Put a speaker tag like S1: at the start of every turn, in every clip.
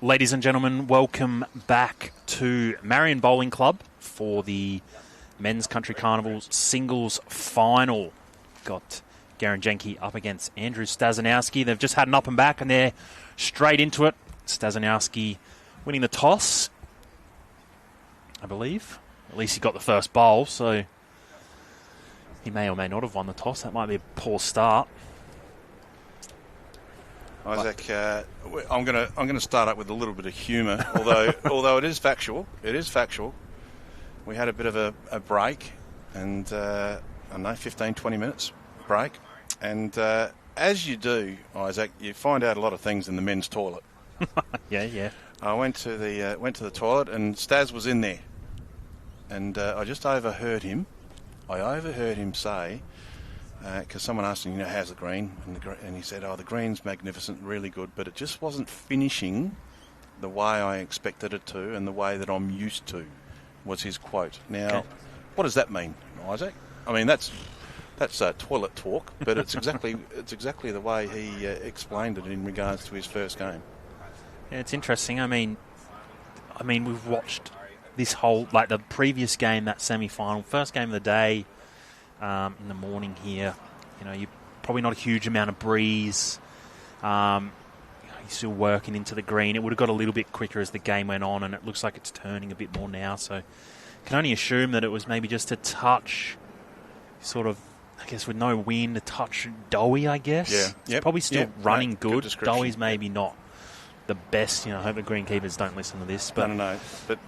S1: Ladies and gentlemen, welcome back to Marion Bowling Club for the Men's Country Carnival's singles final. Got Gerrin Jenke up against Andrew Stasinowski. They've just had an up and back and they're straight into it. Stasinowski winning the toss, I believe. At least he got the first bowl, so he may or may not have won the toss. That might be a poor start.
S2: Isaac, I'm going to start up with a little bit of humour, although it is factual. It is factual. We had a bit of a break, and I don't know, 15, 20 minutes break, and as you do, Isaac, you find out a lot of things in the men's toilet.
S1: Yeah.
S2: I went to the toilet, and Stas was in there, and I just overheard him. I overheard him say, because someone asked him, how's the green? And he said, the green's magnificent, really good, but it just wasn't finishing the way I expected it to and the way that I'm used to, was his quote. Now, What does that mean, Isaac? I mean, that's toilet talk, but it's exactly the way he explained it in regards to his first game.
S1: Yeah, it's interesting. I mean, we've watched this whole, like the previous game, that semi-final, first game of the day, in the morning here. You're probably not a huge amount of breeze. You're still working into the green. It would have got a little bit quicker as the game went on, and it looks like it's turning a bit more now. So can only assume that it was maybe just a touch, sort of, I guess with no wind, a touch doughy, I guess.
S2: Yeah.
S1: It's probably still running good.
S2: Doughy's
S1: maybe not the best. I hope the greenkeepers don't listen to this. But
S2: No. But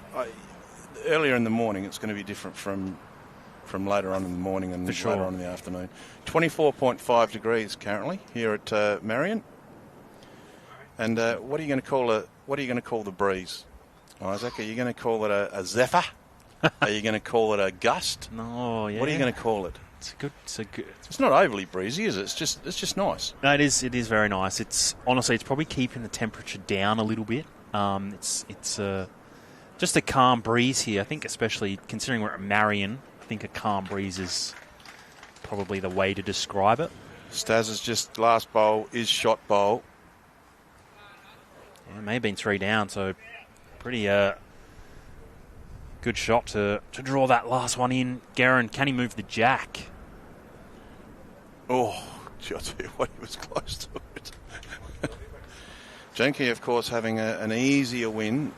S2: earlier in the morning, it's going to be different from later on in the morning and later on in the afternoon. 24.5 degrees currently here at Marion. And what are you going to call the breeze, Isaac? Are you going to call it a zephyr? Are you going to call it a gust?
S1: No, yeah.
S2: What are you going to call it? It's not overly breezy, is it? It's just nice.
S1: No, it is very nice. It's probably keeping the temperature down a little bit. It's just a calm breeze here. I think, especially considering we're at Marion, I think a calm breeze is probably the way to describe it.
S2: Stas' just last bowl is shot bowl.
S1: Yeah, it may have been 3 down, so pretty good shot to draw that last one in. Gerrin, can he move the jack?
S2: Oh, I'll tell you what, he was close to it. Jenke, of course, having an easier win.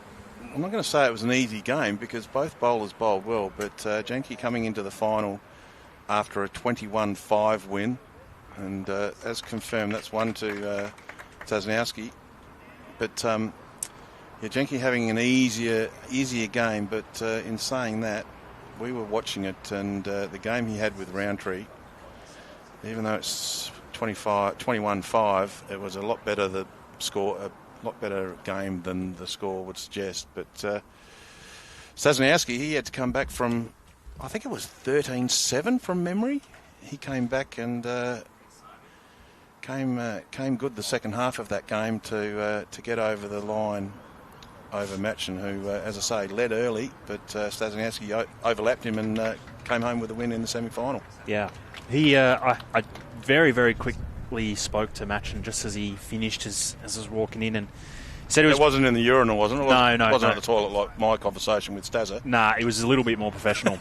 S2: I'm not going to say it was an easy game because both bowlers bowled well, but Jenke coming into the final after a 21-5 win, and as confirmed, that's one to Stasinowski. But Jenke having an easier game, but in saying that, we were watching it, and the game he had with Roundtree, even though it's 21-5, it was a lot better the score. A lot better game than the score would suggest, but Stasinowski, he had to come back from, I think it was 13-7 from memory. He came back and came good the second half of that game to get over the line over Matchin, who, as I say, led early, but Stasinowski overlapped him and came home with a win in the semi-final.
S1: Yeah, he I very, very quickly spoke to Matchin just as he finished, as I was walking in, and said it
S2: wasn't in the urinal, wasn't it?
S1: No.
S2: It wasn't at the toilet like my conversation with Stazza.
S1: Nah, it was a little bit more professional.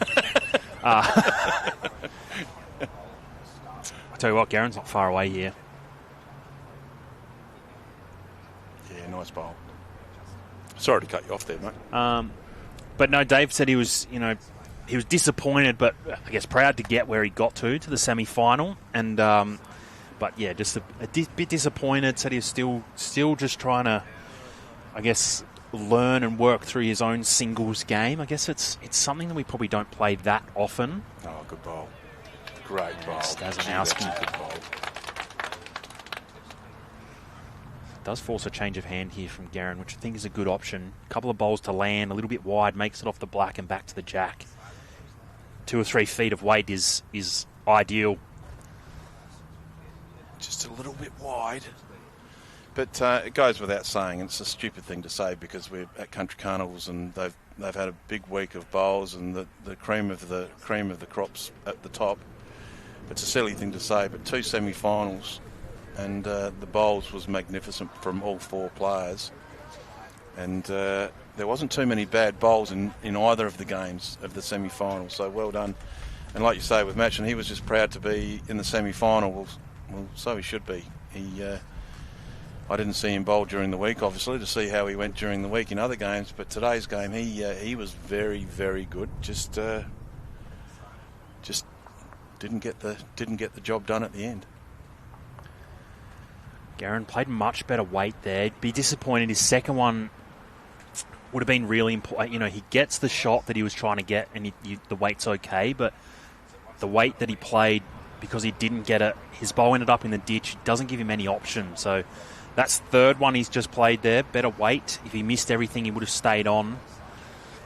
S1: I tell you what, Gerrin's not far away here.
S2: Yeah, nice bowl. Sorry to cut you off there, mate.
S1: But no, Dave said he was disappointed, but I guess proud to get where he got to the semi-final, and but yeah, just a bit disappointed. Said he was still just trying to, I guess, learn and work through his own singles game. I guess it's something that we probably don't play that often.
S2: Oh, good bowl. Great bowl.
S1: Stasinowski.
S2: Good bowl.
S1: Does force a change of hand here from Gerrin, which I think is a good option. A couple of bowls to land, a little bit wide, makes it off the black and back to the jack. 2 or 3 feet of weight is ideal.
S2: Just a little bit wide. But it goes without saying, it's a stupid thing to say because we're at country carnivals and they've had a big week of bowls and the cream of the crops at the top. It's a silly thing to say, but 2 semi-finals and the bowls was magnificent from all 4 players. And there wasn't too many bad bowls in either of the games of the semi-final, so well done. And like you say, with Matchin, he was just proud to be in the semi-final. Well, so he should be. I didn't see him bowl during the week, obviously, to see how he went during the week in other games. But today's game, he was very, very good. Just didn't get the job done at the end.
S1: Gerrin played much better weight there. He'd be disappointed. His second one would have been really important. You know, he gets the shot that he was trying to get, and the weight's okay, but the weight that he played, because he didn't get it, his bowl ended up in the ditch. It doesn't give him any options. So that's third one he's just played there. Better weight. If he missed everything, he would have stayed on.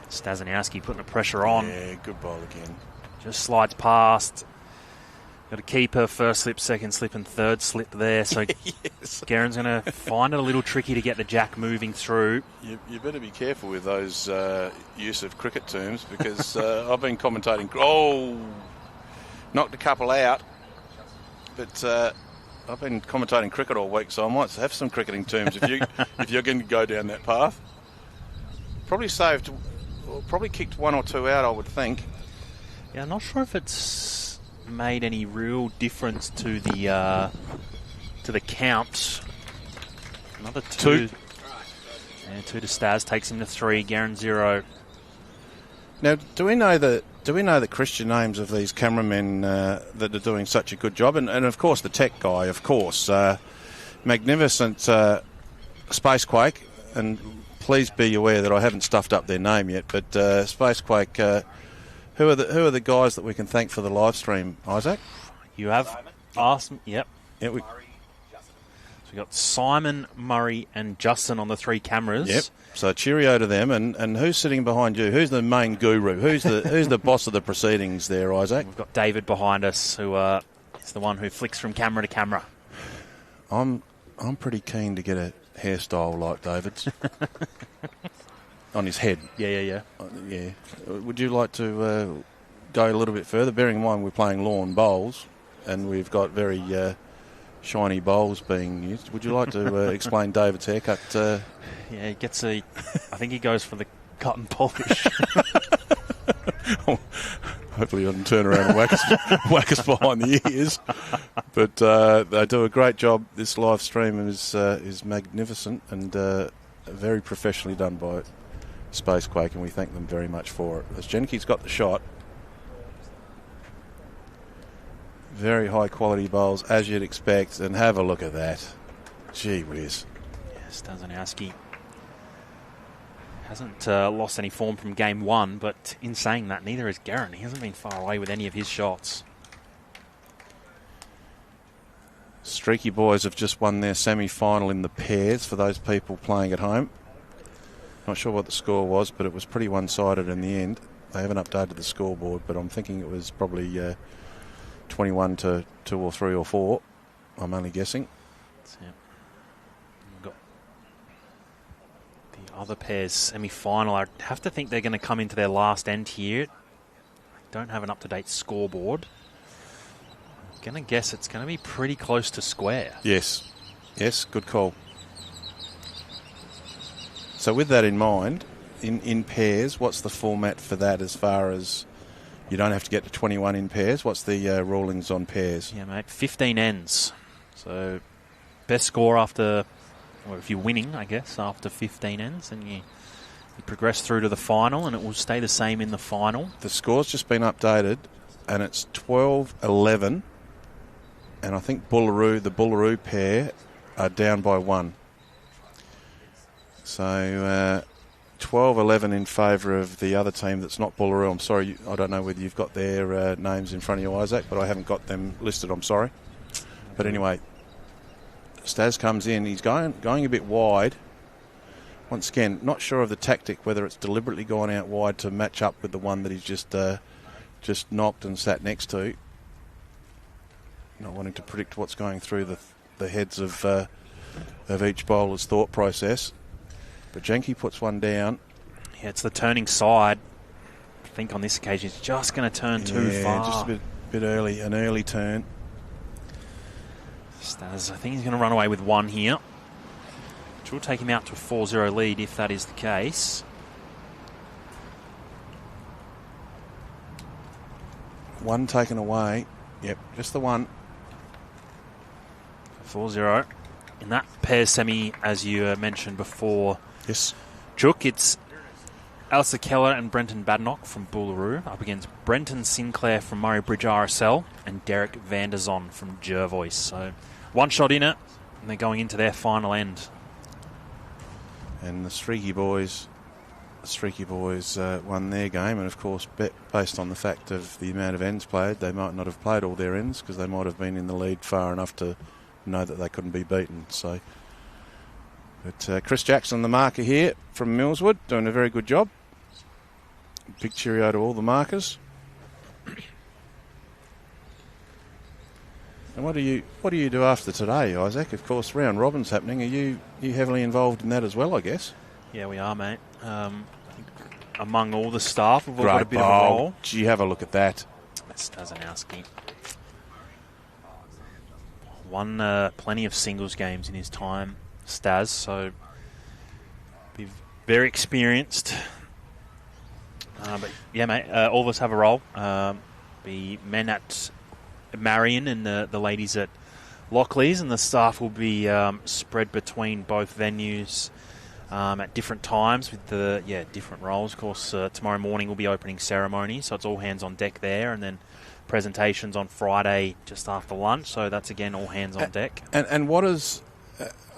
S1: Stasinowski putting the pressure on.
S2: Yeah, good bowl again.
S1: Just slides past. Got a keeper, first slip, second slip, and third slip there. So yes. Gerrin's going to find it a little tricky to get the jack moving through.
S2: You better be careful with those use of cricket terms, because I've been commentating. Oh, knocked a couple out. But I've been commentating cricket all week, so I might have some cricketing terms if you're going to go down that path. Probably kicked one or two out, I would think.
S1: Yeah, I'm not sure if it's made any real difference to the count. Another two. Yeah, 2 to Stas, takes him to 3. Gerrin 0.
S2: Now, do we know the Christian names of these cameramen that are doing such a good job? And of course, the tech guy, of course. Magnificent Spacequake, and please be aware that I haven't stuffed up their name yet, but Spacequake, who are the guys that we can thank for the live stream, Isaac?
S1: You have asked me, yep.
S2: Yeah,
S1: So we've got Simon, Murray and Justin on the 3 cameras.
S2: Yep. So cheerio to them. And who's sitting behind you? Who's the main guru? Who's the boss of the proceedings there, Isaac?
S1: We've got David behind us, who is the one who flicks from camera to camera.
S2: I'm pretty keen to get a hairstyle like David's. On his head.
S1: Yeah.
S2: Yeah. Would you like to go a little bit further? Bearing in mind we're playing lawn bowls and we've got very shiny bowls being used. Would you like to explain David's haircut?
S1: Yeah, he gets I think he goes for the cut and polish.
S2: Hopefully he doesn't turn around and whack us behind the ears. But they do a great job. This live stream is magnificent and very professionally done by Spacequake, and we thank them very much for it. As Jenke's got the shot, very high quality bowls as you'd expect, and have a look at that. Gee whiz.
S1: Yes, Stasinowski hasn't lost any form from game 1, but in saying that, neither has Gerrin. He hasn't been far away with any of his shots.
S2: Streaky boys have just won their semi-final in the pairs for those people playing at home. Not sure what the score was, but it was pretty one-sided in the end. They haven't updated the scoreboard, but I'm thinking it was probably 21 to 2 or 3 or 4. I'm only guessing.
S1: Yep. We've got the other pairs semi-final. I have to think they're going to come into their last end here. I don't have an up-to-date scoreboard. I'm going to guess it's going to be pretty close to square.
S2: Yes, good call. So with that in mind, in pairs, what's the format for that as far as you don't have to get to 21 in pairs? What's the rulings on pairs?
S1: Yeah, mate, 15 ends. So best score after, or if you're winning, I guess, after 15 ends, and you progress through to the final, and it will stay the same in the final.
S2: The score's just been updated, and it's 12-11, and I think the Bullaroo pair are down by 1. So 12-11 in favour of the other team that's not Bullaroo. I'm sorry, I don't know whether you've got their names in front of you, Isaac, but I haven't got them listed, I'm sorry. But anyway, Stas comes in, he's going a bit wide. Once again, not sure of the tactic, whether it's deliberately gone out wide to match up with the one that he's just knocked and sat next to. Not wanting to predict what's going through the heads of each bowler's thought process. But Jenke puts one down.
S1: Yeah, it's the turning side. I think on this occasion he's just going to turn too far.
S2: Just a bit early, an early turn.
S1: Stas, I think he's going to run away with 1 here. which will take him out to a 4-0 lead if that is the case.
S2: One taken away. Yep, just the one.
S1: 4-0. In that pairs semi, as you mentioned before,
S2: Yes.
S1: Chook, it's Alistair Keller and Brenton Badenoch from Boolaroo up against Brenton Sinclair from Murray Bridge RSL and Derek Vanderzon from Jervois. So one shot in it, and they're going into their final end.
S2: And the Streaky Boys won their game, and of course, based on the fact of the amount of ends played, they might not have played all their ends because they might have been in the lead far enough to know that they couldn't be beaten. So, but Chris Jackson, the marker here from Millswood, doing a very good job. Big cheerio to all the markers. And what do you do after today, Isaac? Of course, round robin's happening. Are you heavily involved in that as well, I guess?
S1: Yeah, we are, mate. Among all the staff, we've all got a bit of a role.
S2: Gee, have a look at that.
S1: That's Stasinowski. Won plenty of singles games in his time, Stas, so be very experienced. But yeah, mate, all of us have a role. Be men at Marion and the ladies at Lockleys, and the staff will be spread between both venues at different times with different roles. Of course, tomorrow morning will be opening ceremony, so it's all hands on deck there, and then presentations on Friday just after lunch, so that's again all hands on deck.
S2: And what is,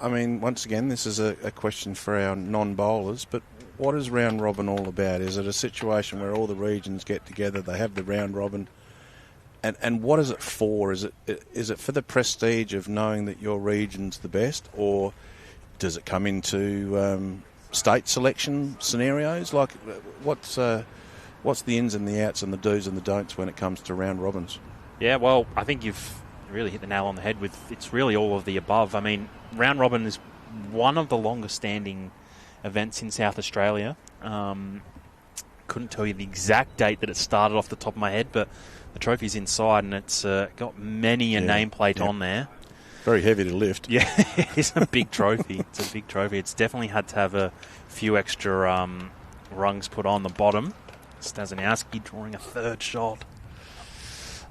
S2: once again, this is a question for our non-bowlers, but what is round robin all about? Is it a situation where all the regions get together, they have the round robin, and what is it for? Is it for the prestige of knowing that your region's the best, or does it come into state selection scenarios? Like, what's the ins and the outs and the do's and the don'ts when it comes to round robins? Yeah,
S1: well, I think you've really hit the nail on the head with it's really all of the above. I mean, round robin is one of the longest standing events in South Australia. Couldn't tell you the exact date that it started off the top of my head, but the trophy's inside and it's got many a nameplate on there.
S2: Very heavy to lift.
S1: Yeah, it's a big trophy. It's a big trophy. It's definitely had to have a few extra rungs put on the bottom. Stasinowski drawing a third shot.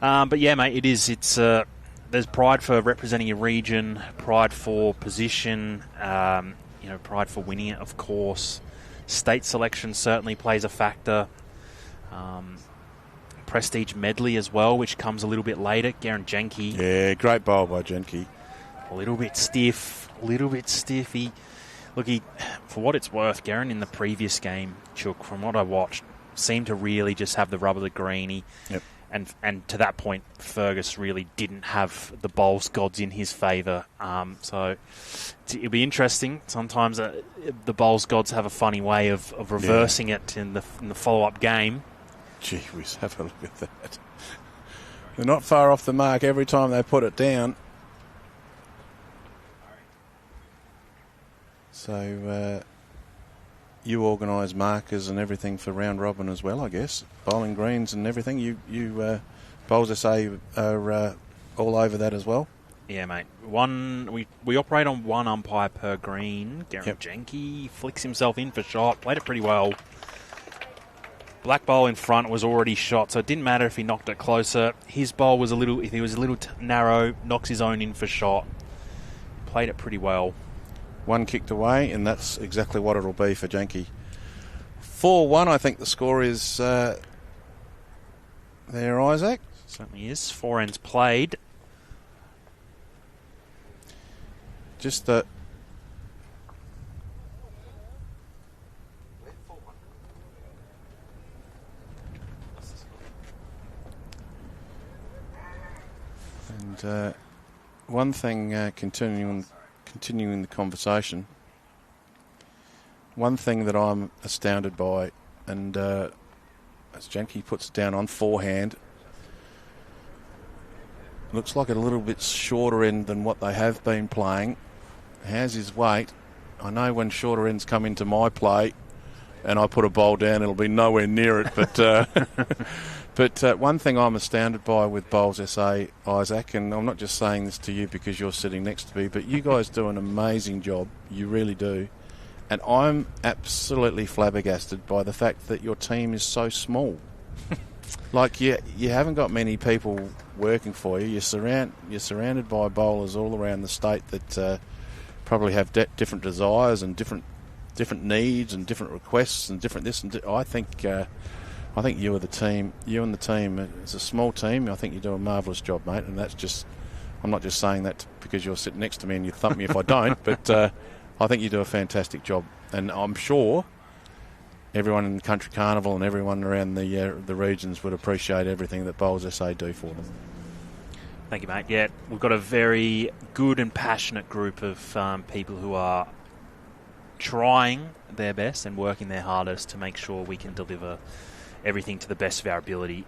S1: But yeah, mate, it is. It's there's pride for representing your region, pride for position, pride for winning it, of course. State selection certainly plays a factor. Prestige medley as well, which comes a little bit later. Gerrin Jenke.
S2: Yeah, great bowl by Jenke.
S1: A little bit stiff. He, for what it's worth, Gerrin in the previous game, Chook, from what I watched, seemed to really just have the rub of the green.
S2: Yep.
S1: And to that point, Fergus really didn't have the bowls gods in his favour. So it'll be interesting. Sometimes the bowls gods have a funny way of reversing it in the follow-up game.
S2: Gee whiz, have a look at that. They're not far off the mark every time they put it down. So you organise markers and everything for round robin as well, I guess. Bowling greens and everything. You bowlers say are all over that as well.
S1: Yeah, mate. We operate on one umpire per green. Gerrin Jenke flicks himself in for shot. Played it pretty well. Black bowl in front was already shot, so it didn't matter if he knocked it closer. His bowl was if he was a little narrow, knocks his own in for shot. Played it pretty well.
S2: One kicked away, and that's exactly what it'll be for Jenke. 4-1, I think the score is there, Isaac.
S1: Certainly is. 4 ends played.
S2: Just the... And one thing, continuing the conversation, one thing that I'm astounded by, and as Jenke puts it down on forehand, looks like a little bit shorter end than what they have been playing. How's his weight? I know when shorter ends come into my play and I put a bowl down, it'll be nowhere near it, but But one thing I'm astounded by with Bowls SA, Isaac, and I'm not just saying this to you because you're sitting next to me, but you guys do an amazing job. You really do. And I'm absolutely flabbergasted by the fact that your team is so small. Like, you haven't got many people working for you. You're surrounded by bowlers all around the state that probably have different desires and different needs and different requests and different this and I think you and the team, it's a small team. I think you do a marvellous job, mate. And that's just, I'm not just saying that because you're sitting next to me and you thump me if I don't, but I think you do a fantastic job. And I'm sure everyone in the Country Carnival and everyone around the regions would appreciate everything that Bowls SA do for them.
S1: Thank you, mate. Yeah, we've got a very good and passionate group of people who are trying their best and working their hardest to make sure we can deliver everything to the best of our ability,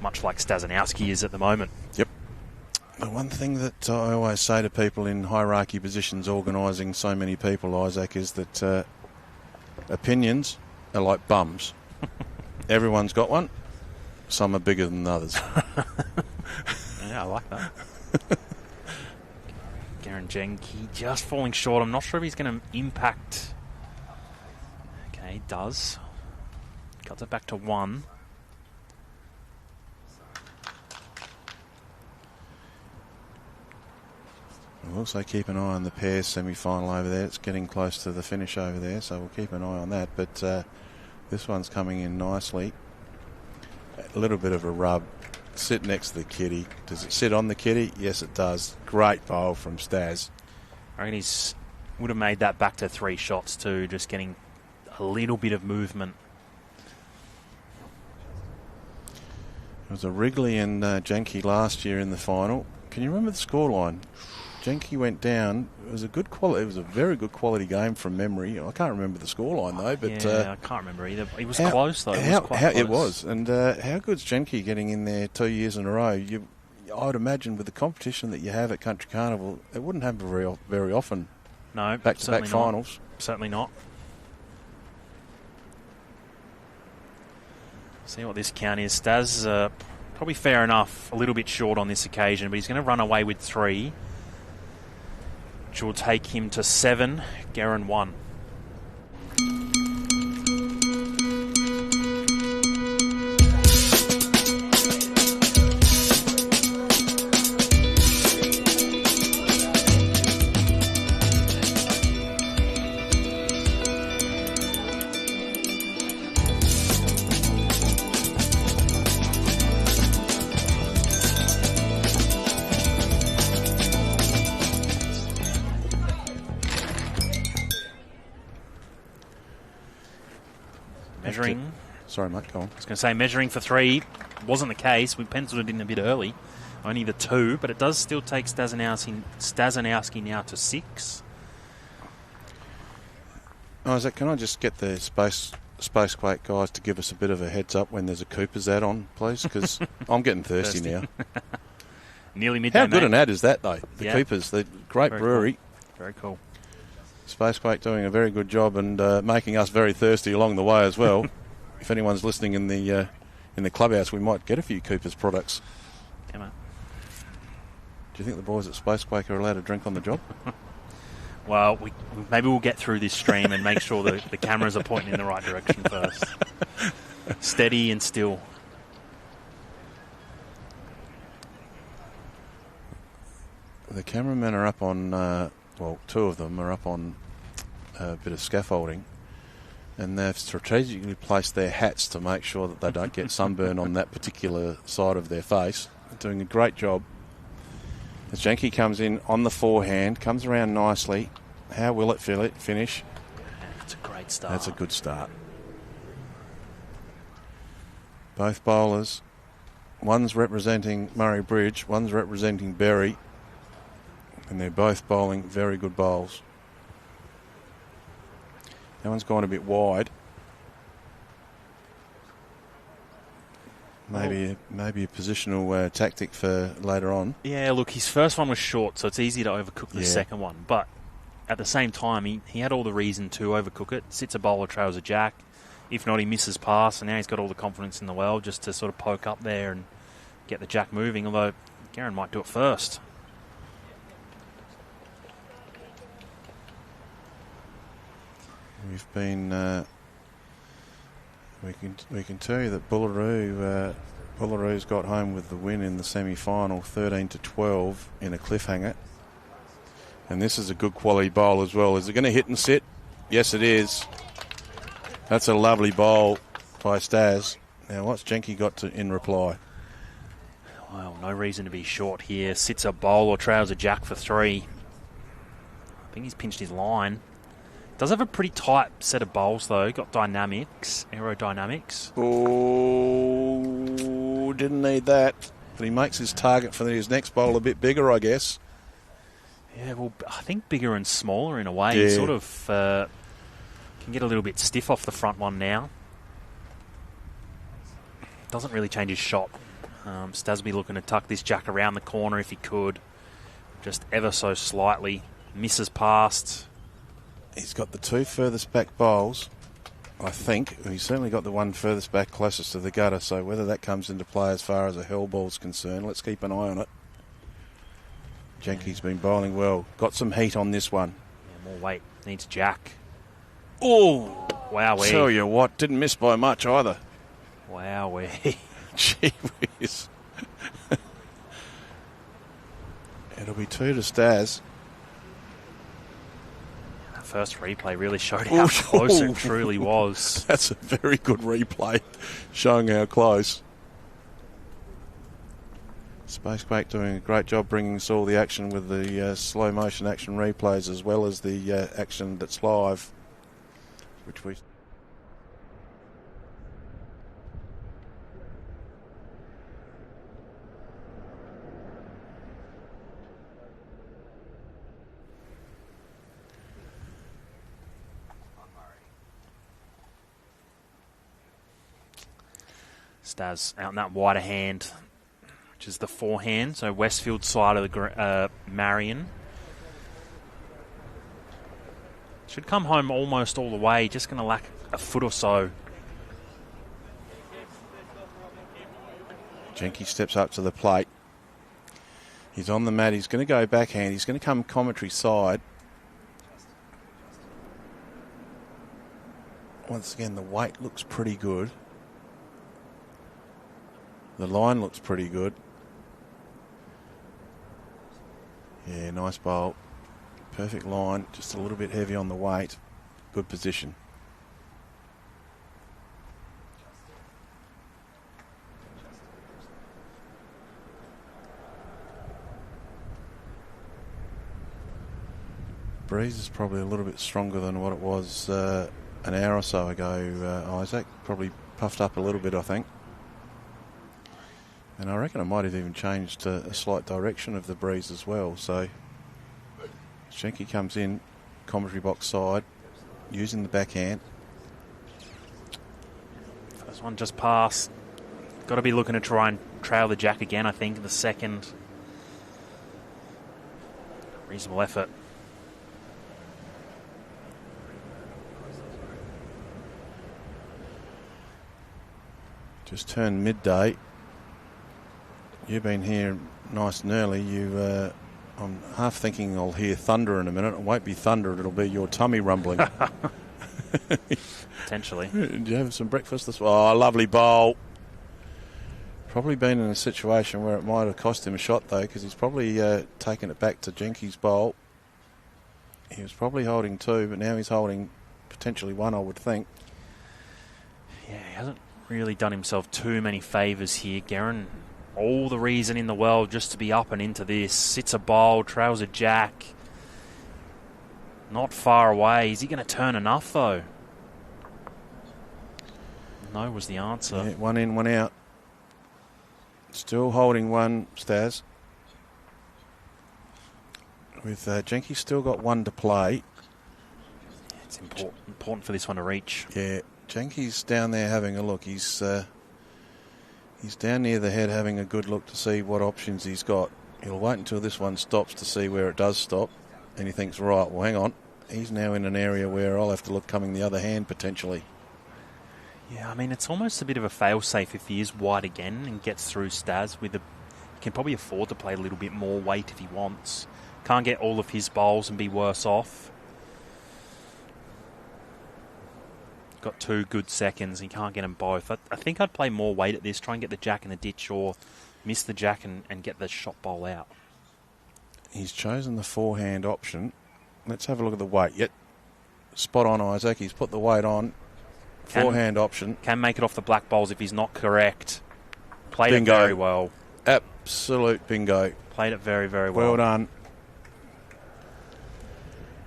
S1: much like Stasinowski is at the moment.
S2: Yep. The one thing that I always say to people in hierarchy positions organising so many people, Isaac, is that opinions are like bums. Everyone's got one. Some are bigger than others.
S1: Yeah, I like that. Gerrin Jenke just falling short. I'm not sure if he's going to impact. Okay, he does. Cuts it back to 1.
S2: We'll also keep an eye on the pairs semi-final over there. It's getting close to the finish over there, so we'll keep an eye on that. But this one's coming in nicely. A little bit of a rub. Sit next to the kitty. Does it sit on the kitty? Yes, it does. Great bowl from Stas.
S1: I reckon he's would have made that back to 3 shots too, just getting a little bit of movement.
S2: It was a Wrigley and Jenke last year in the final. Can you remember the scoreline? Jenke went down. It was a good quality. It was a very good quality game from memory. I can't remember the scoreline though. But
S1: I can't remember either. It was close though. It
S2: was. And how good's Jenke getting in there 2 years in a row? I would imagine with the competition that you have at Country Carnival, it wouldn't happen very often.
S1: No,
S2: back-to-back finals.
S1: Certainly not. See what this count is. Stas probably fair enough. A little bit short on this occasion, but he's going to run away with 3. Which will take him to 7. Gerrin 1. Measuring.
S2: Sorry, mate, go on.
S1: I was going to say measuring for 3 wasn't the case. We penciled it in a bit early. Only the 2, but it does still take Stasinowski now to 6.
S2: Isaac, can I just get the Spacequake guys to give us a bit of a heads up when there's a Cooper's ad on, please? Because I'm getting thirsty now.
S1: Nearly midday.
S2: How good an ad is that, though? The Coopers, the great brewery.
S1: Cool. Very cool.
S2: Spacequake doing a very good job and making us very thirsty along the way as well. If anyone's listening in the clubhouse, we might get a few Cooper's products.
S1: Yeah, mate.
S2: Do you think the boys at Spacequake are allowed to drink on the job?
S1: Well, maybe we'll get through this stream and make sure the cameras are pointing in the right direction first. Steady and still.
S2: The cameramen are up on... 2 of them are up on a bit of scaffolding, and they've strategically placed their hats to make sure that they don't get sunburn on that particular side of their face. They're doing a great job. As Jenke comes in on the forehand, comes around nicely. How will it finish?
S1: That's a great start.
S2: That's a good start. Both bowlers, one's representing Murray Bridge, one's representing Berry. And they're both bowling very good bowls. That one's gone a bit wide. Maybe a positional tactic for later on.
S1: Yeah, look, his first one was short, so it's easy to overcook the second one. But at the same time, he had all the reason to overcook it. Sits a bowler, trails a jack. If not, he misses pass, and now he's got all the confidence in the world just to sort of poke up there and get the jack moving, although Gerrin might do it first.
S2: We've been... we can tell you that Bullaroo's got home with the win in the semi-final, 13-12 in a cliffhanger. And this is a good quality bowl as well. Is it going to hit and sit? Yes, it is. That's a lovely bowl by Stas. Now, what's Jenke got in reply?
S1: Well, no reason to be short here. Sits a bowl or trails a jack for 3. I think he's pinched his line. Does have a pretty tight set of bowls, though. Got dynamics, aerodynamics.
S2: Oh, didn't need that. But he makes his target for his next bowl a bit bigger, I guess.
S1: Yeah, well, I think bigger and smaller in a way.
S2: Yeah.
S1: He sort of can get a little bit stiff off the front one now. Doesn't really change his shot. Stas be looking to tuck this jack around the corner if he could. Just ever so slightly. Misses past.
S2: He's got the 2 furthest back bowls, I think. He's certainly got the one furthest back closest to the gutter, so whether that comes into play as far as a hell ball's concerned, let's keep an eye on it. Jenke's been bowling well. Got some heat on this one.
S1: Yeah, more weight. Needs jack.
S2: Oh!
S1: Wowee.
S2: Tell you what, didn't miss by much either.
S1: Wowee.
S2: Gee whiz. It'll be 2 to Stas.
S1: That first replay really showed how close it truly was.
S2: That's a very good replay, showing how close. Spacequake doing a great job bringing us all the action with the slow motion action replays as well as the action that's live, which we...
S1: Stas out in that wider hand, which is the forehand, so Westfield side of the Marion. Should come home almost all the way, just going to lack a foot or so.
S2: Jenke steps up to the plate. He's on the mat, he's going to go backhand, he's going to come commentary side. Once again, the weight looks pretty good. The line looks pretty good. Yeah, nice bowl. Perfect line, just a little bit heavy on the weight. Good position. Breeze is probably a little bit stronger than what it was an hour or so ago, Isaac. Probably puffed up a little bit, I think. And I reckon I might have even changed a slight direction of the breeze as well. So Jenke comes in, commentary box side, using the backhand.
S1: First one just passed. Got to be looking to try and trail the jack again, I think, in the second. Reasonable effort.
S2: Just turned midday. You've been here nice and early. I'm half thinking I'll hear thunder in a minute. It won't be thunder, it'll be your tummy rumbling.
S1: Potentially.
S2: Did you have some breakfast this morning? Oh, lovely bowl. Probably been in a situation where it might have cost him a shot, though, because he's probably taken it back to Jenke's bowl. He was probably holding 2, but now he's holding potentially 1, I would think.
S1: Yeah, he hasn't really done himself too many favours here, Gerrin. All the reason in the world just to be up and into this. Sits a bowl, trails a jack. Not far away. Is he going to turn enough, though? No was the answer.
S2: Yeah, 1 in, 1 out. Still holding 1, Stas. With Jenke still got 1 to play.
S1: It's important for this one to reach.
S2: Yeah, Jenke's down there having a look. He's down near the head having a good look to see what options he's got. He'll wait until this one stops to see where it does stop. And he thinks, right, well, hang on. He's now in an area where I'll have to look coming the other hand potentially.
S1: Yeah, I mean, it's almost a bit of a fail-safe if he is wide again and gets through Stas with he can probably afford to play a little bit more weight if he wants. Can't get all of his bowls and be worse off. Got 2 good seconds. He can't get them both. I think I'd play more weight at this, try and get the jack in the ditch or miss the jack and get the shot bowl out.
S2: He's chosen the forehand option. Let's have a look at the weight. Yep. Spot on, Isaac. He's put the weight on. Forehand option.
S1: Can make it off the black bowls if he's not correct. Played
S2: Bingo.
S1: it very well.
S2: Absolute bingo.
S1: Played it very, very well.
S2: Well done.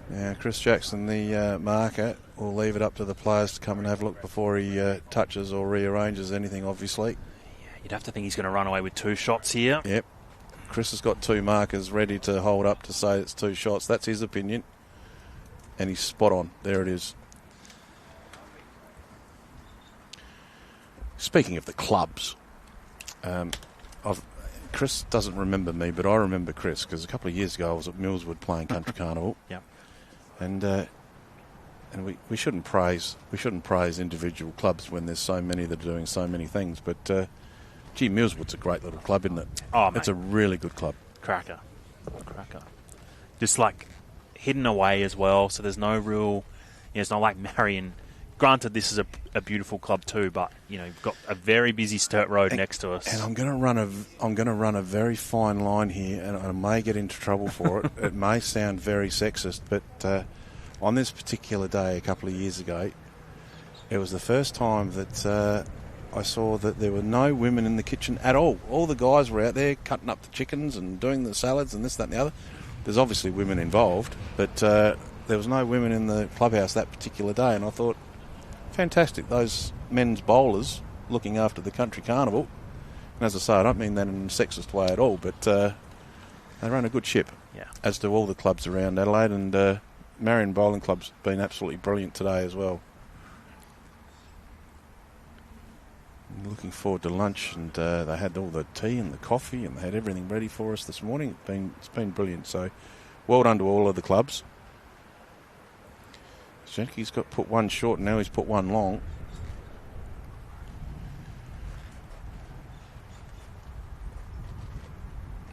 S2: Now, Chris Jackson, the marker, will leave it up to the players to come and have a look before he touches or rearranges anything, obviously.
S1: Yeah, you'd have to think he's going to run away with 2 shots here.
S2: Yep. Chris has got 2 markers ready to hold up to say it's 2 shots. That's his opinion. And he's spot on. There it is. Speaking of the clubs, Chris doesn't remember me, but I remember Chris because a couple of years ago I was at Millswood playing Country Carnival.
S1: Yep.
S2: And we shouldn't praise individual clubs when there's so many that are doing so many things. But gee, Millswood's a great little club, isn't it?
S1: Oh, mate.
S2: It's a really good club.
S1: Cracker. Just like hidden away as well, so there's no real. It's not like Marion. Granted, this is a beautiful club too, but you've got a very busy Sturt Road next to us.
S2: And I'm going to run a very fine line here, and I may get into trouble for it. It may sound very sexist, but on this particular day a couple of years ago, it was the first time that I saw that there were no women in the kitchen at all. All the guys were out there cutting up the chickens and doing the salads and this, that, and the other. There's obviously women involved, but there was no women in the clubhouse that particular day, and I thought, fantastic, those men's bowlers looking after the Country Carnival. And as I say, I don't mean that in a sexist way at all, but they run a good ship, as do all the clubs around Adelaide, and Marion Bowling Club's been absolutely brilliant today as well. I'm looking forward to lunch, and they had all the tea and the coffee, and they had everything ready for us this morning. It's been brilliant, so well done to all of the clubs. Jenke's got put 1 short, and now he's put 1 long.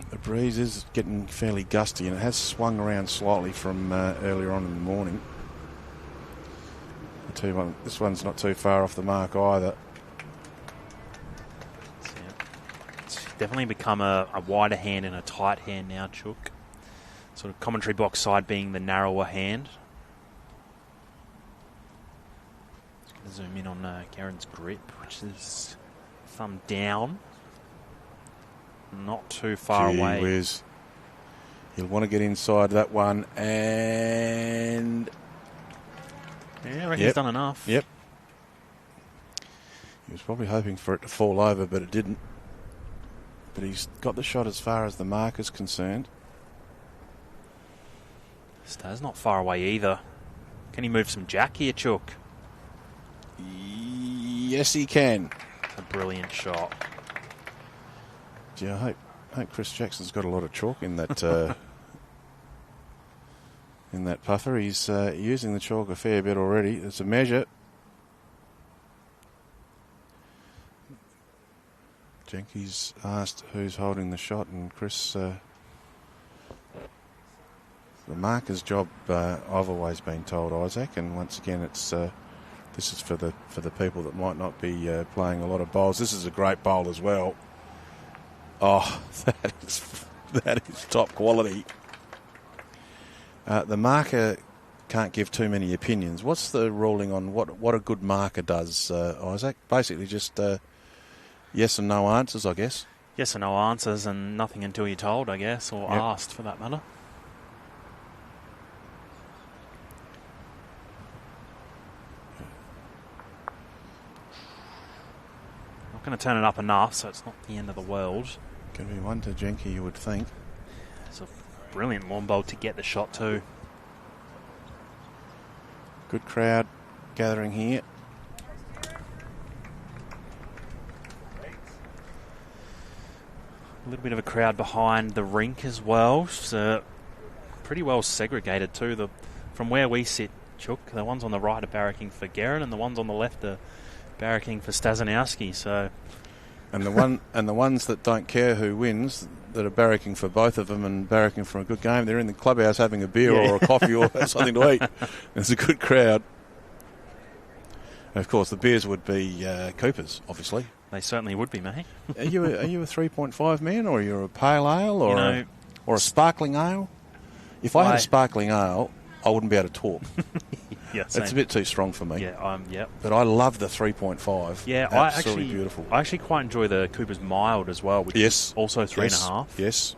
S2: The breeze is getting fairly gusty, and it has swung around slightly from earlier on in the morning. I'll tell you what, this one's not too far off the mark either.
S1: It's definitely become a wider hand and a tight hand now, Chook. Sort of commentary box side being the narrower hand. Zoom in on Gerrin's grip, which is thumb down, not too far away.
S2: Whiz. He'll want to get inside that one, and
S1: I reckon he's done enough.
S2: Yep. He was probably hoping for it to fall over, but it didn't. But he's got the shot as far as the mark is concerned.
S1: Star's not far away either. Can he move some jack here, Chook?
S2: Yes, he can.
S1: A brilliant shot.
S2: Gee, I hope Chris Jackson's got a lot of chalk in that in that puffer. He's using the chalk a fair bit already. It's a measure. Jenke's asked who's holding the shot, and Chris. The marker's job, I've always been told, Isaac, and once again, it's. This is for the people that might not be playing a lot of bowls. This is a great bowl as well. Oh, that is top quality. The marker can't give too many opinions. What's the ruling on what a good marker does, Isaac? Basically just yes and no answers, I guess.
S1: Yes and no answers, and nothing until you're told, I guess, or asked for that matter. Going to turn it up enough, so it's not the end of the world.
S2: Going to be one to Jenke, you would think.
S1: It's a brilliant long bowl to get the shot too.
S2: Good crowd gathering here.
S1: A little bit of a crowd behind the rink as well. So pretty well segregated too. From where we sit, Chook, the ones on the right are barracking for Gerrin, and the ones on the left are barracking for Stasinowski. So,
S2: and the ones that don't care who wins, that are barracking for both of them and barracking for a good game, they're in the clubhouse having a beer or a coffee or something to eat. There's a good crowd. And of course, the beers would be Cooper's, obviously.
S1: They certainly would be, mate.
S2: Are you a 3.5 man, or you're a pale ale, or or a sparkling ale? If I had a sparkling ale, I wouldn't be able to talk.
S1: Yeah,
S2: it's a bit too strong for me.
S1: Yeah.
S2: But I love the 3.5.
S1: Yeah,
S2: absolutely beautiful.
S1: I actually quite enjoy the Cooper's Mild as well, which is also 3.5.
S2: Yes.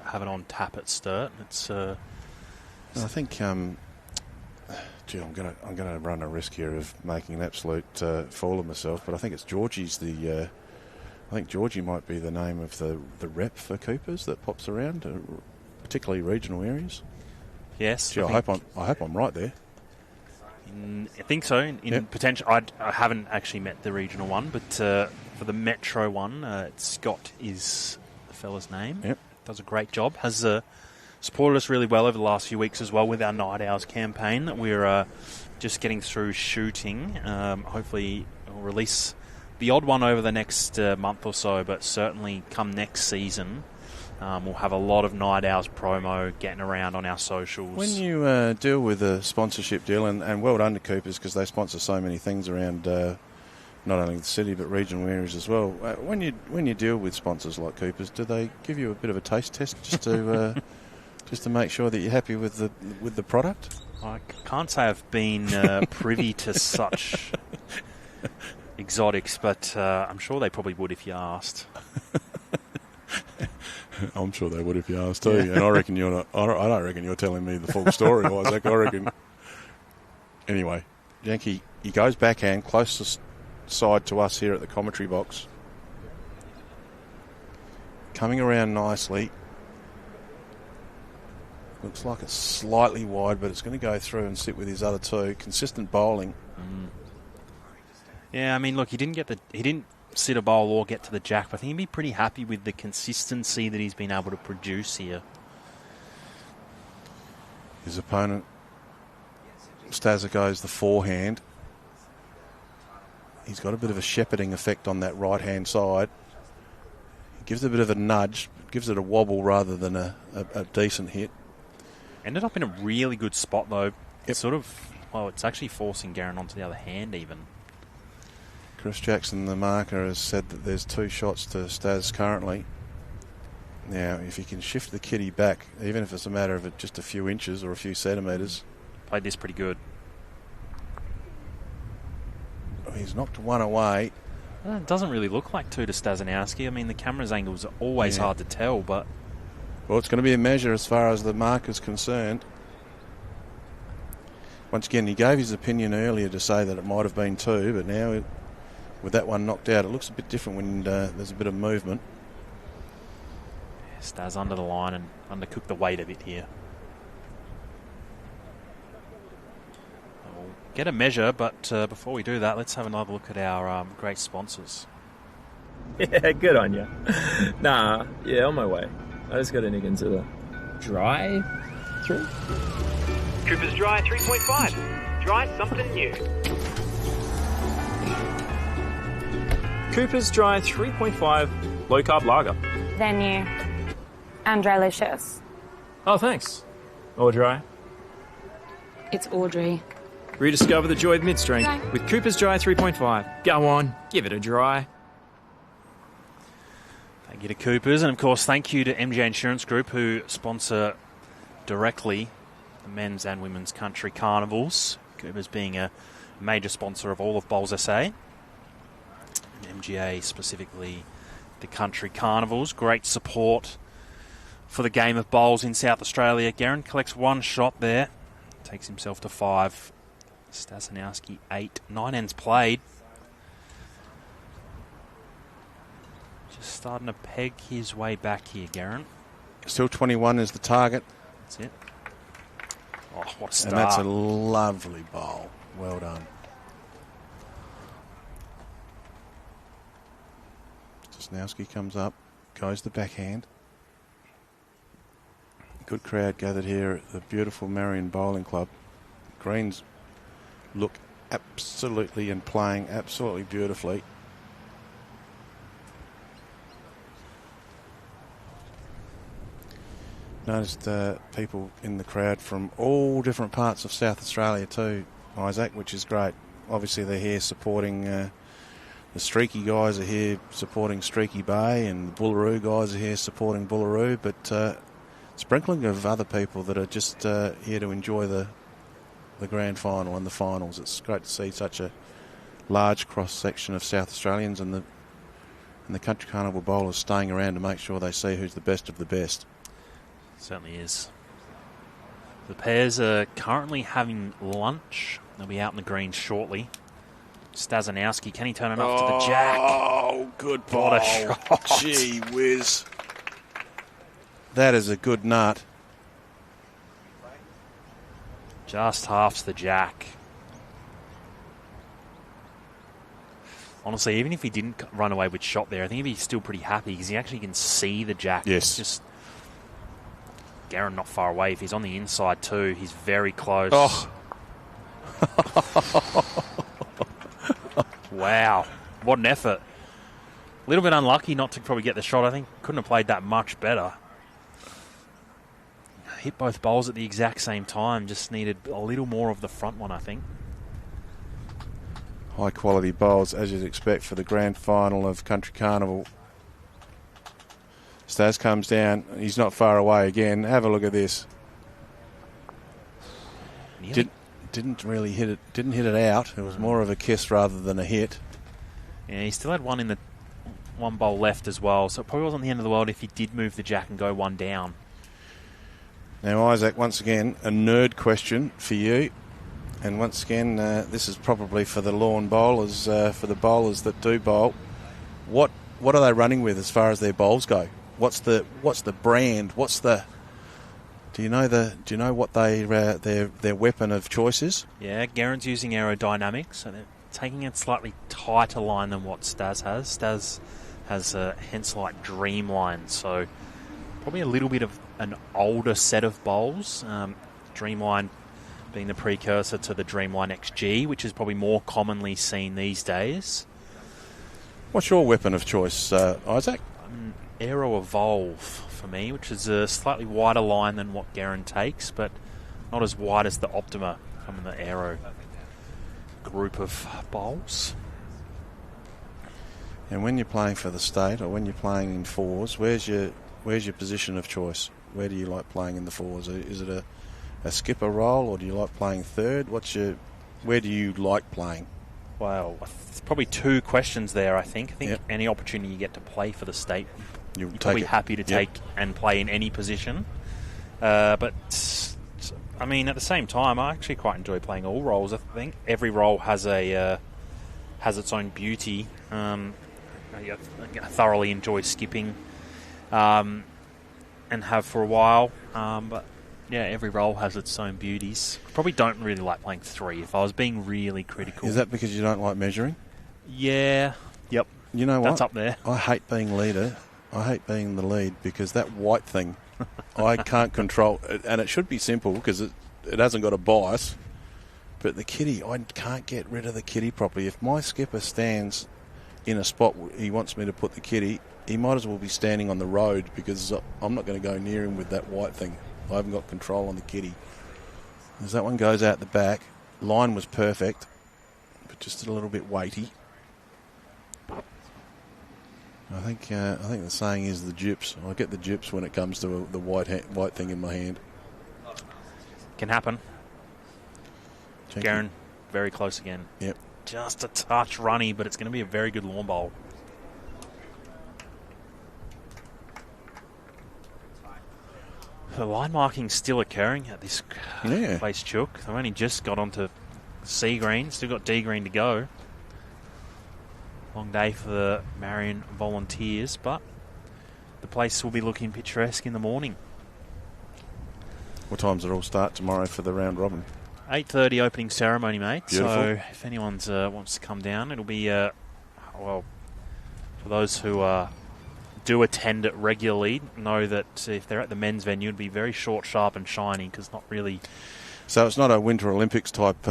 S1: Have it on tap at Sturt. It's.
S2: I think. Gee, I'm gonna run a risk here of making an absolute fool of myself, but I think it's Georgie's I think Georgie might be the name of the rep for Coopers that pops around, particularly regional areas.
S1: Yes.
S2: Gee, I hope I'm right there.
S1: I think so. In potential, I haven't actually met the regional one, but for the Metro one, Scott is the fella's name.
S2: Yep.
S1: Does a great job. Has supported us really well over the last few weeks as well with our Night Owls campaign that we're just getting through shooting. Hopefully we'll release the odd one over the next month or so, but certainly come next season we'll have a lot of Night Owls promo getting around on our socials.
S2: When you deal with a sponsorship deal, and well done to Coopers because they sponsor so many things around not only the city but regional areas as well. When you deal with sponsors like Coopers, do they give you a bit of a taste test just to just to make sure that you're happy with the product?
S1: I can't say I've been privy to such exotics, but I'm sure they probably would if you asked.
S2: I'm sure they would if you asked too. And I reckon you're not. I don't reckon you're telling me the full story, Isaac. I reckon. Anyway, Jenke, he goes backhand, closest side to us here at the commentary box. Coming around nicely. Looks like it's slightly wide, but it's going to go through and sit with his other two. Consistent bowling.
S1: Yeah, I mean, look, he didn't sit a bowl or get to the jack, but I think he'd be pretty happy with the consistency that he's been able to produce here.
S2: His opponent, Stazza, goes the forehand. He's got a bit of a shepherding effect on that right-hand side. He gives it a bit of a nudge, gives it a wobble rather than a decent hit.
S1: Ended up in a really good spot, though. It's sort of, it's actually forcing Gerrin onto the other hand, even.
S2: Chris Jackson, the marker, has said that there's 2 shots to Staz currently. Now, if he can shift the kitty back, even if it's a matter of just a few inches or a few centimetres.
S1: Played this pretty good.
S2: He's knocked one away.
S1: It doesn't really look like 2 to Stasinowski. I mean, the camera's angles are always hard to tell, but...
S2: Well, it's going to be a measure as far as the marker's concerned. Once again, he gave his opinion earlier to say that it might have been 2, but now... with that one knocked out, it looks a bit different when there's a bit of movement.
S1: Staz under the line and undercooked the weight a bit here. We'll get a measure, but before we do that, let's have another look at our great sponsors.
S3: Yeah, good on you. Nah, yeah, on my way. I just got to nick into the drive-through.
S4: Cooper's Dry 3.5. Dry something new.
S3: Cooper's Dry 3.5 low-carb lager.
S5: Venue. And delicious.
S3: Oh, thanks. Or dry.
S5: It's Audrey.
S3: Rediscover the joy of mid-strength with Cooper's Dry 3.5. Go on, give it a dry.
S1: Thank you to Coopers, and of course thank you to MJ Insurance Group, who sponsor directly the men's and women's country carnivals. Coopers being a major sponsor of all of Bowls SA. And MGA specifically the country carnivals. Great support for the game of bowls in South Australia. Gerrin collects 1 shot there. Takes himself to 5. Stasinowski 8. 9 ends played. Just starting to peg his way back here, Gerrin.
S2: Still 21 is the target.
S1: That's it. Oh, what a start.
S2: And that's a lovely bowl. Well done. Stasinowski comes up, goes the backhand. Good crowd gathered here at the beautiful Marion Bowling Club. Greens look absolutely and playing absolutely beautifully. Noticed people in the crowd from all different parts of South Australia too, Isaac, which is great. Obviously they're here supporting, the Streaky guys are here supporting Streaky Bay, and the Bullaroo guys are here supporting Bullaroo, but sprinkling of other people that are just here to enjoy the grand final and the finals. It's great to see such a large cross-section of South Australians and the Country Carnival bowlers staying around to make sure they see who's the best of the best.
S1: Certainly is. The pairs are currently having lunch. They'll be out in the green shortly. Stasinowski, can he turn it off to the jack?
S2: Oh, good ball.
S1: What a shot.
S2: Gee whiz. That is a good nut.
S1: Just halves the jack. Honestly, even if he didn't run away with shot there, I think he'd be still pretty happy because he actually can see the jack.
S2: Yes.
S1: It's just Gerrin not far away. If he's on the inside too, he's very close.
S2: Oh.
S1: Wow. What an effort. A little bit unlucky not to probably get the shot. I think couldn't have played that much better. Hit both bowls at the exact same time. Just needed a little more of the front one, I think.
S2: High quality bowls, as you'd expect for the grand final of Country Carnival. Stas comes down. He's not far away again. Have a look at this. Didn't really hit it. Didn't hit it out. It was more of a kiss rather than a hit.
S1: Yeah, he still had one bowl left as well, so it probably wasn't the end of the world if he did move the jack and go one down.
S2: Now, Isaac, once again, a nerd question for you. And once again, this is probably for the lawn bowlers, for the bowlers that do bowl. What are they running with as far as their bowls go? What's the brand? Do you know what their weapon of choice is?
S1: Yeah, Gerrin's using aerodynamics, so they're taking a slightly tighter line than what Stas has. Stas has a Henselite Dreamline, so probably a little bit of an older set of bowls. Dreamline being the precursor to the Dreamline XG, which is probably more commonly seen these days.
S2: What's your weapon of choice, Isaac?
S1: Aero Evolve for me, which is a slightly wider line than what Gerrin takes, but not as wide as the Optima from the Aero group of bowls.
S2: And when you're playing for the state, or when you're playing in fours, where's your position of choice? Where do you like playing in the fours? Is it a skipper role, or do you like playing third? Where do you like playing?
S1: Well, it's probably two questions there, I think. I think
S2: Yep.
S1: any opportunity you get to play for the state,
S2: You'll
S1: you're
S2: take
S1: probably
S2: it.
S1: happy to
S2: Yep.
S1: take and play in any position. But, I mean, at the same time, I actually quite enjoy playing all roles. I think every role has its own beauty. I thoroughly enjoy skipping and have for a while. But, yeah, every role has its own beauties. Probably don't really like playing three, if I was being really critical.
S2: Is that because you don't like measuring?
S1: Yeah. Yep.
S2: You know what?
S1: That's up there.
S2: I hate being leader. I hate being the lead because that white thing, I can't control. And it should be simple because it hasn't got a bias. But the kitty, I can't get rid of the kitty properly. If my skipper stands in a spot he wants me to put the kitty, he might as well be standing on the road because I'm not going to go near him with that white thing. I haven't got control on the kitty. As that one goes out the back, line was perfect, but just a little bit weighty. I think the saying is the gyps. I get the gyps when it comes to the white thing in my hand.
S1: Can happen.
S2: Jenke.
S1: Gerrin, very close again.
S2: Yep.
S1: Just a touch runny, but it's going to be a very good lawn bowl. The line marking still occurring at this place, Chook. They've only just got onto C green, still got D green to go. Long day for the Marion Volunteers, but the place will be looking picturesque in the morning.
S2: What time does it all start tomorrow for the round robin?
S1: 8:30 opening ceremony, mate.
S2: Beautiful.
S1: So if anyone wants to come down, it'll be, for those who do attend it regularly, know that if they're at the men's venue, it'd be very short, sharp and shiny because not really
S2: So it's not a Winter Olympics type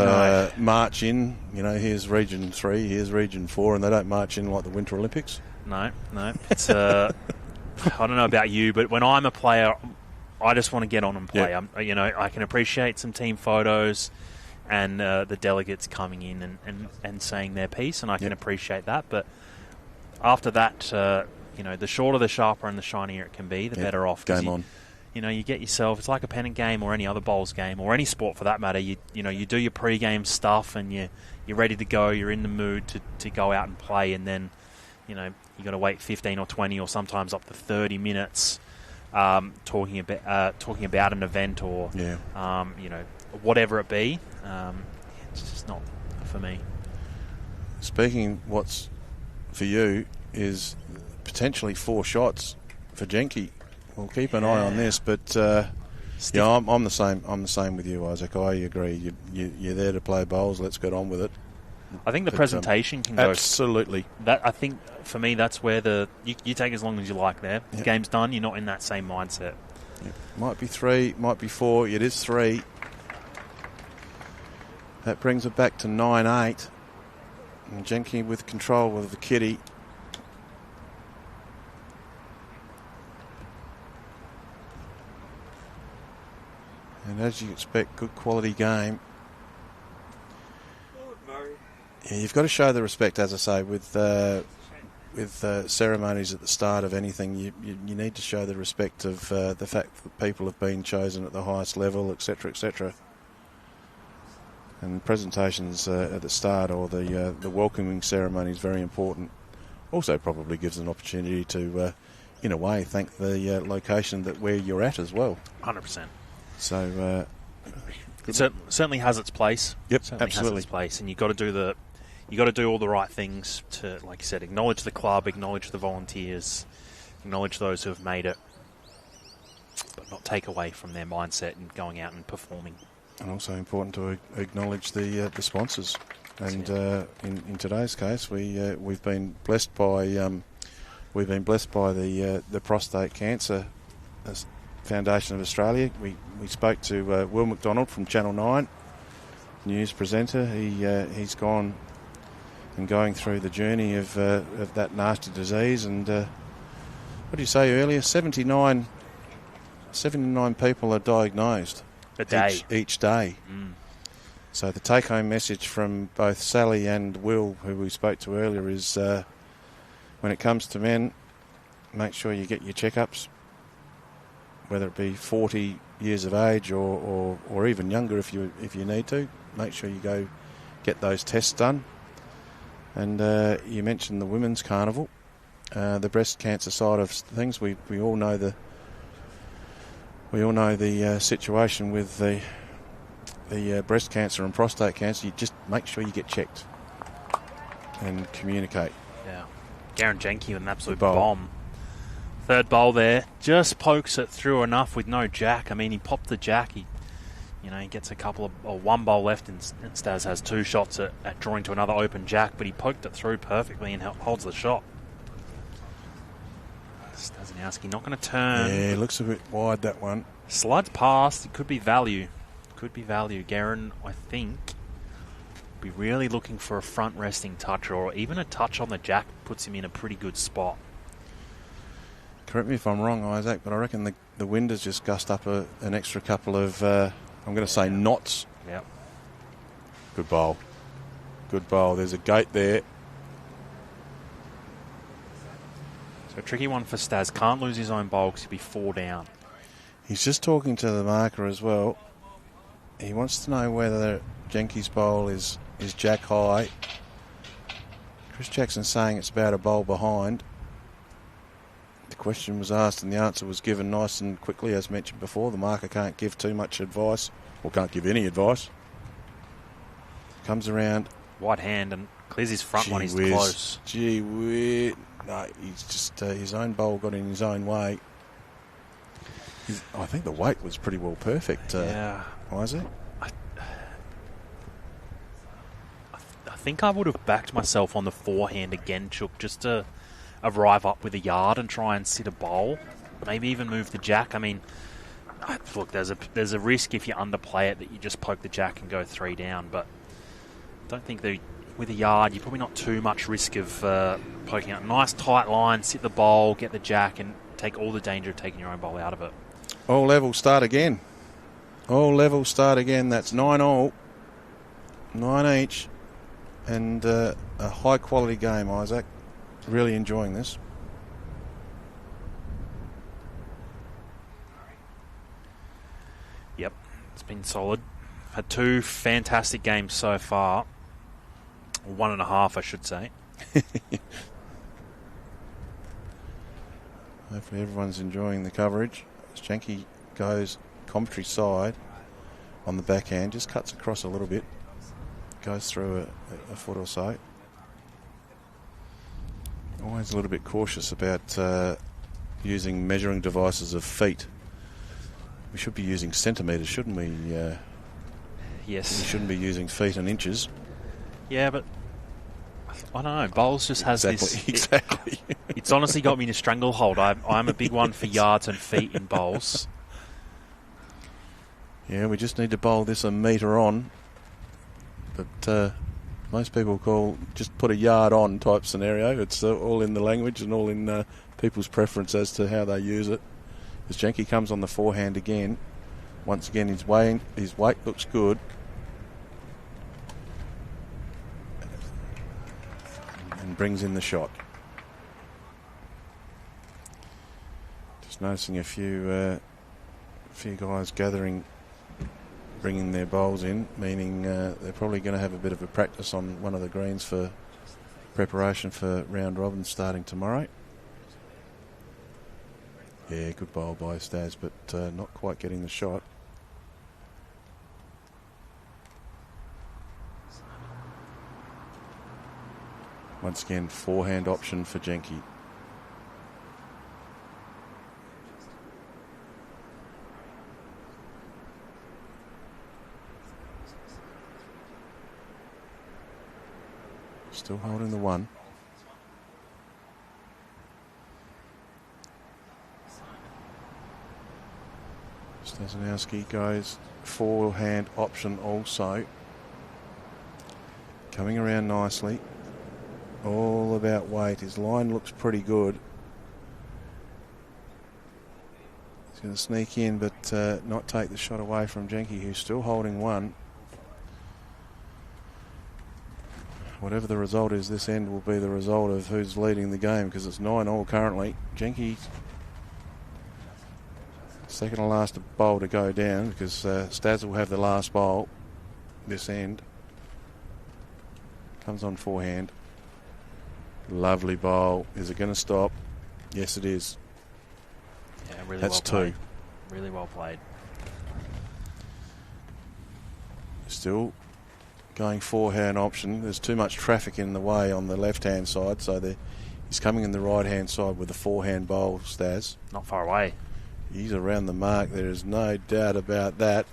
S2: march in. Here's Region 3, here's Region 4, and they don't march in like the Winter Olympics.
S1: No. It's I don't know about you, but when I'm a player, I just want to get on and play.
S2: Yep.
S1: I can appreciate some team photos and the delegates coming in and saying their piece, and I can appreciate that. But after that, the shorter, the sharper, and the shinier it can be, the better off.
S2: Game on.
S1: You get yourself. It's like a pennant game or any other bowls game or any sport for that matter. You do your pre-game stuff and you're ready to go. You're in the mood to go out and play, and then you got to wait 15 or 20 or sometimes up to 30 minutes talking about an event or whatever it be. It's just not for me.
S2: Speaking, what's for you is potentially 4 shots for Jenke. We'll keep an eye on this, but I'm the same. I'm the same with you, Isaac. I agree. You're there to play bowls. Let's get on with it.
S1: I think the presentation can go.
S2: Absolutely.
S1: I think for me that's where you take as long as you like there.
S2: Yep.
S1: The game's done. You're not in that same mindset.
S2: Yep. Might be 3, might be 4. It is 3. That brings it back to 9-8. And Jenke with control of the kitty. And as you expect, good quality game. Yeah, you've got to show the respect, as I say, with ceremonies at the start of anything. You need to show the respect of the fact that people have been chosen at the highest level, etc., etc. And presentations at the start or the welcoming ceremony is very important. Also, probably gives an opportunity to, in a way, thank the location where you're at as well.
S1: 100%.
S2: So
S1: it certainly has its place.
S2: Yep,
S1: certainly
S2: absolutely.
S1: has its place, and you got to do all the right things to, like you said, acknowledge the club, acknowledge the volunteers, acknowledge those who have made it, but not take away from their mindset and going out and performing.
S2: And also important to acknowledge the sponsors. And in today's case, we've been blessed by the Prostate Cancer Foundation of Australia. We spoke to Will McDonald from Channel 9, news presenter. He's gone and going through the journey of that nasty disease. And what did you say earlier? 79 people are diagnosed
S1: a day
S2: each day. So the take-home message from both Sally and Will, who we spoke to earlier, is when it comes to men, make sure you get your checkups, whether it be 40 years of age or even younger if you need to. Make sure you go get those tests done. And you mentioned the women's carnival, the breast cancer side of things. We all know the situation with the breast cancer and prostate cancer. You just make sure you get checked and communicate.
S1: Yeah, Gerrin Jenke with an absolute bomb. Third bowl there, just pokes it through enough with no jack. I mean, he popped the jack. He gets one bowl left, and Stas has 2 shots at drawing to another open jack, but he poked it through perfectly and holds the shot. Stasinowski not going to turn.
S2: Yeah, it looks a bit wide, that one.
S1: Slides past. It could be value. Gerrin, I think, be really looking for a front resting touch, or even a touch on the jack puts him in a pretty good spot.
S2: Correct me if I'm wrong, Isaac, but I reckon the wind has just gushed up an extra couple of, I'm going to say, knots.
S1: Yep.
S2: Good bowl. There's a gate there.
S1: So a tricky one for Stas. Can't lose his own bowl because he'll be 4 down.
S2: He's just talking to the marker as well. He wants to know whether Jenke's bowl is jack high. Chris Jackson's saying it's about a bowl behind. The question was asked and the answer was given nice and quickly, as mentioned before. The marker can't give too much advice, or can't give any advice. Comes around.
S1: White hand and clears his front one. He's close.
S2: Gee whiz. No, he's just his own bowl got in his own way. I think the weight was pretty well perfect. Isaac.
S1: I think I would have backed myself on the forehand again, Chook, just to arrive up with a yard and try and sit a bowl. Maybe even move the jack. I mean, Look, there's a risk if you underplay it that you just poke the jack and go 3 down, but I don't think with a yard, you're probably not too much risk of poking out. Nice tight line, sit the bowl, get the jack, and take all the danger of taking your own bowl out of it.
S2: All levels start again. All levels start again. That's 9 all. 9 each. And a high-quality game, Isaac. Really enjoying this.
S1: Yep, it's been solid. Had 2 fantastic games so far. 1.5, I should say.
S2: Hopefully everyone's enjoying the coverage. As Jenke goes commentary side on the backhand, just cuts across a little bit. Goes through a foot or so. Always a little bit cautious about using measuring devices of feet. We should be using centimetres, shouldn't we?
S1: Yes.
S2: We shouldn't be using feet and inches.
S1: Yeah, but I don't know. Bowls just has this.
S2: Exactly.
S1: It's honestly got me in a stranglehold. I'm a big one for yards and feet in bowls.
S2: Yeah, we just need to bowl this a metre on. But most people call just put a yard on type scenario. It's all in the language and all in people's preference as to how they use it. As Jenke comes on the forehand again, once again his weight looks good. And brings in the shot. Just noticing a few guys gathering, bringing their bowls in, meaning they're probably going to have a bit of a practice on one of the greens for preparation for round robin starting tomorrow. Yeah, good bowl by Stas, but not quite getting the shot. Once again, forehand option for Jenke. Still holding the 1. Stasinowski goes forehand option also. Coming around nicely. All about weight. His line looks pretty good. He's going to sneak in but not take the shot away from Jenke, who's still holding 1. Whatever the result is, this end will be the result of who's leading the game, because it's 9 all currently. Jenke, second to last bowl to go down, because Stas will have the last bowl this end. Comes on forehand. Lovely bowl. Is it going to stop? Yes, it is.
S1: Yeah, really
S2: That's
S1: well played.
S2: 2.
S1: Really well played.
S2: Still going forehand option. There's too much traffic in the way on the left-hand side, so he's coming in the right-hand side with the forehand bowl, Stas.
S1: Not far away.
S2: He's around the mark. There is no doubt about that.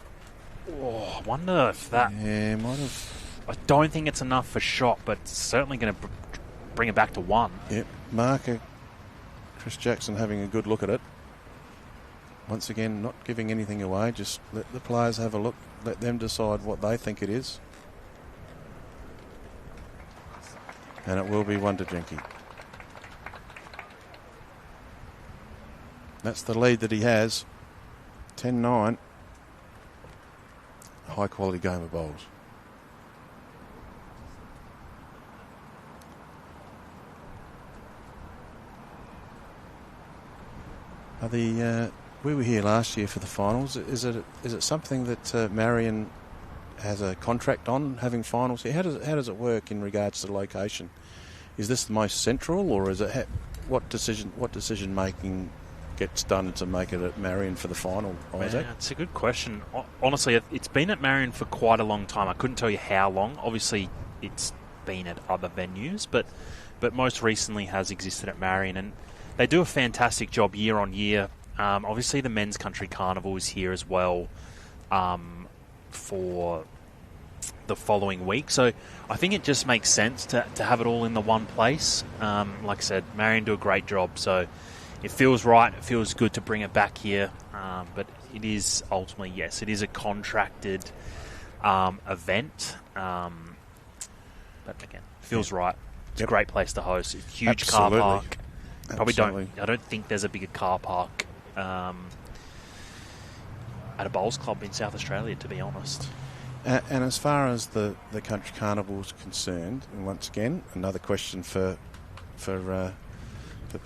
S1: Oh, I wonder if that...
S2: Yeah, might have...
S1: I don't think it's enough for shot, but it's certainly going to bring it back to 1.
S2: Yep, marker Chris Jackson having a good look at it. Once again, not giving anything away. Just let the players have a look. Let them decide what they think it is. And it will be 1 to Jenke. That's the lead that he has. 10-9. High quality game of bowls. We were here last year for the finals. Is it something that Marion has a contract on having finals here? How does it work in regards to location? Is this the most central, or is it what decision making gets done to make it at Marion for the final, Isaac?
S1: Yeah, it's a good question. Honestly, it's been at Marion for quite a long time. I couldn't tell you how long. Obviously, it's been at other venues, but most recently has existed at Marion, and they do a fantastic job year on year. Obviously, the Men's Country Carnival is here as well for the following week. So I think it just makes sense to have it all in the one place. Like I said, Marion do a great job. So it feels right. It feels good to bring it back here. But it is ultimately, yes, it is a contracted event. But again, it feels right. It's a great place to host. It's a huge car park. I don't think there's a bigger car park at a bowls club in South Australia, to be honest.
S2: And as far as the Country Carnival is concerned, and once again, another question for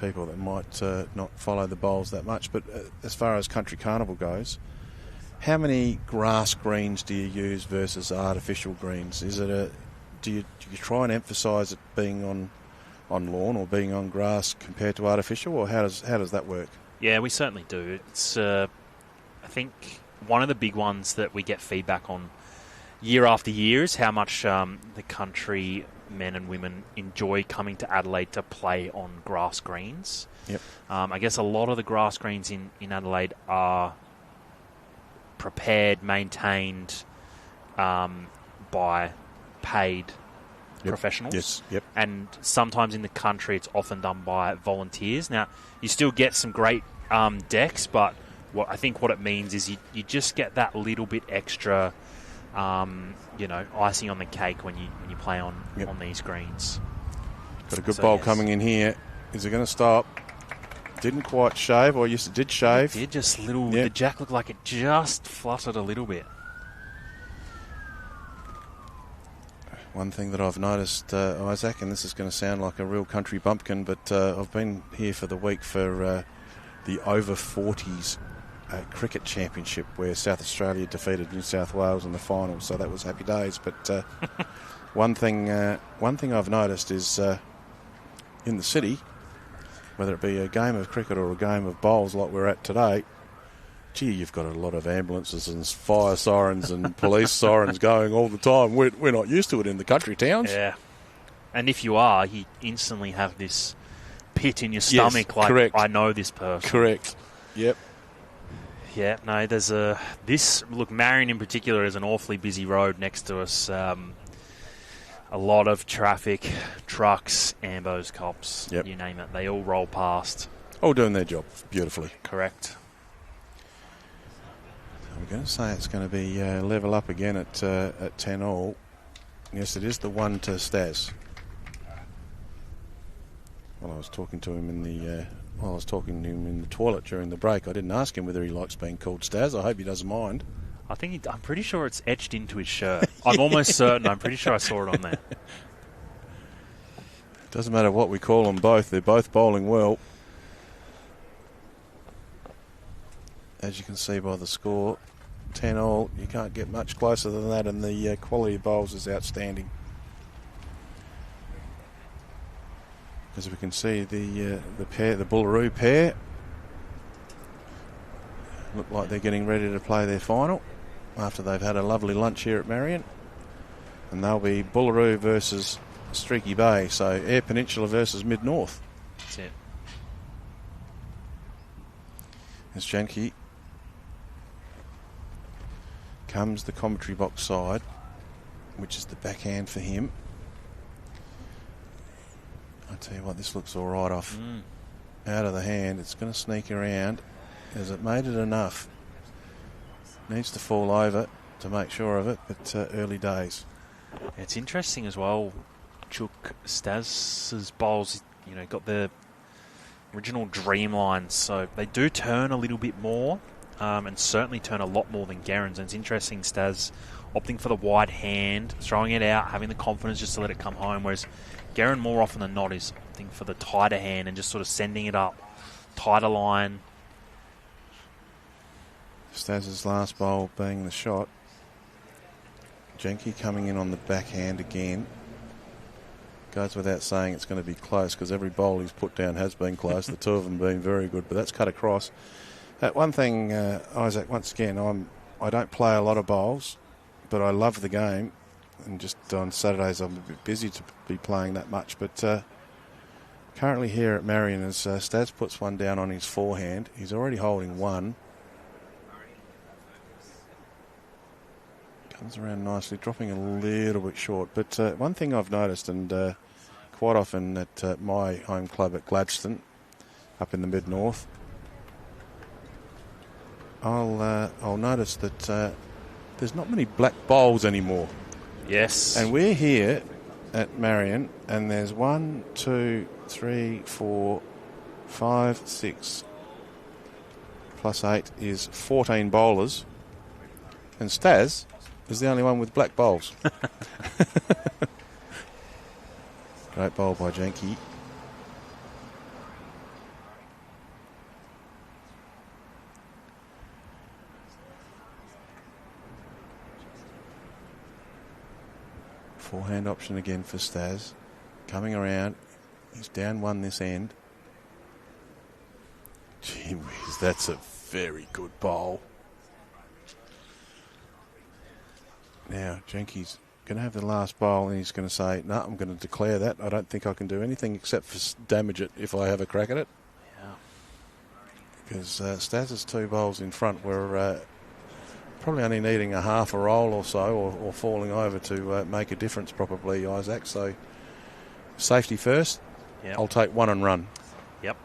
S2: people that might not follow the bowls that much, but as far as Country Carnival goes, how many grass greens do you use versus artificial greens? Is it do you try and emphasise it being on lawn or being on grass compared to artificial, or how does that work? Yeah,
S1: we certainly do. It's I think one of the big ones that we get feedback on year after year is how much the country men and women enjoy coming to Adelaide to play on grass greens.
S2: Yep.
S1: I guess a lot of the grass greens in Adelaide are prepared, maintained by paid professionals.
S2: Yes. Yep.
S1: And sometimes in the country it's often done by volunteers. Now, you still get some great decks, but I think what it means is you just get that little bit extra icing on the cake when you play on these greens.
S2: Got a good bowl coming in here. Is it going to stop? Didn't quite shave, or yes, it did shave.
S1: It did, just little. The jack looked like it just fluttered a little bit.
S2: One thing that I've noticed, Isaac, and this is going to sound like a real country bumpkin, but I've been here for the week for the over 40s cricket championship where South Australia defeated New South Wales in the final, so that was happy days. But one thing I've noticed is in the city, whether it be a game of cricket or a game of bowls like we're at today, gee, you've got a lot of ambulances and fire sirens and police sirens going all the time. We're not used to it in the country towns.
S1: Yeah, and if you are, you instantly have this pit in your stomach.
S2: Yes,
S1: like,
S2: correct.
S1: I know this person.
S2: Correct. Yep.
S1: Yeah, no, there's Marion in particular is an awfully busy road next to us. A lot of traffic, trucks, ambos, cops, you name it. They all roll past.
S2: All doing their job beautifully.
S1: Correct.
S2: I'm going to say it's going to be level up again at 10 all. Yes, it is the one to Stas. Well, I was talking to him in the toilet during the break. I didn't ask him whether he likes being called Stas. I hope he doesn't mind.
S1: I'm pretty sure it's etched into his shirt. I'm almost certain. I'm pretty sure I saw it on there.
S2: Doesn't matter what we call them both. They're both bowling well. As you can see by the score, 10 all. You can't get much closer than that, and the quality of bowls is outstanding. As we can see, the Bullaroo pair look like they're getting ready to play their final after they've had a lovely lunch here at Marion. And they'll be Bullaroo versus Streaky Bay, so Eyre Peninsula versus Mid-North.
S1: That's it.
S2: As Jenke comes the commentary box side, which is the backhand for him. I tell you what, this looks all right off out of the hand. It's going to sneak around. Has it made it enough? Needs to fall over to make sure of it, but early days.
S1: It's interesting as well. Chook Stas's bowls, got the original dreamlines, so they do turn a little bit more, and certainly turn a lot more than Gerrin's. And it's interesting, Stas opting for the wide hand, throwing it out, having the confidence just to let it come home, whereas Gerrin more often than not is opting for the tighter hand and just sort of sending it up, tighter line.
S2: Stas's last bowl being the shot. Jenke coming in on the backhand again. Goes without saying it's going to be close because every bowl he's put down has been close. The two of them being very good, but that's cut across. One thing, Isaac, once again, I don't play a lot of bowls, but I love the game. And just on Saturdays I'm a bit busy to be playing that much. But currently here at Marion, as Stas puts one down on his forehand, he's already holding one. Comes around nicely, dropping a little bit short. But one thing I've noticed, and quite often at my home club at Gladstone, up in the mid-north. I'll notice that there's not many black bowls anymore.
S1: Yes.
S2: And we're here at Marion, and there's 1, 2, 3, 4, 5, 6, plus 8 is 14 bowlers. And Stas is the only one with black bowls. Great bowl by Jenke. Forehand option again for Stas. Coming around. He's down 1 this end. Gee whiz, that's a very good bowl. Now, Jenke's going to have the last bowl, and he's going to say, no, I'm going to declare that. I don't think I can do anything except for damage it if I have a crack at it.
S1: Yeah.
S2: Because Stas's 2 bowls in front were probably only needing a half a roll or so, or falling over to make a difference probably, Isaac. So safety first.
S1: Yep.
S2: I'll take 1 and run.
S1: Yep.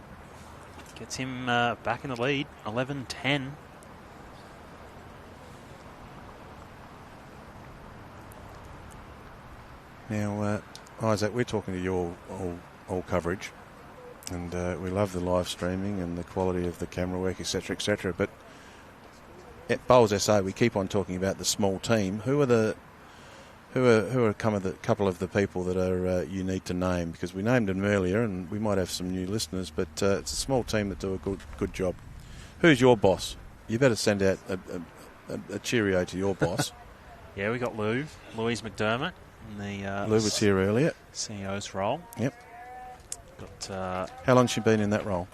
S1: Gets him back in the lead, 11-10.
S2: Now, Isaac, we're talking to you all coverage, and we love the live streaming and the quality of the camera work, etc., etc. But at Bowls SA, we keep on talking about the small team. Who are a couple of the people that are you need to name? Because we named them earlier, and we might have some new listeners. But it's a small team that do a good job. Who's your boss? You better send out a cheerio to your boss.
S1: Yeah, we got Louise McDermott. The
S2: Lou was here earlier.
S1: CEO's role.
S2: Yep.
S1: Got
S2: how long's she been in that role?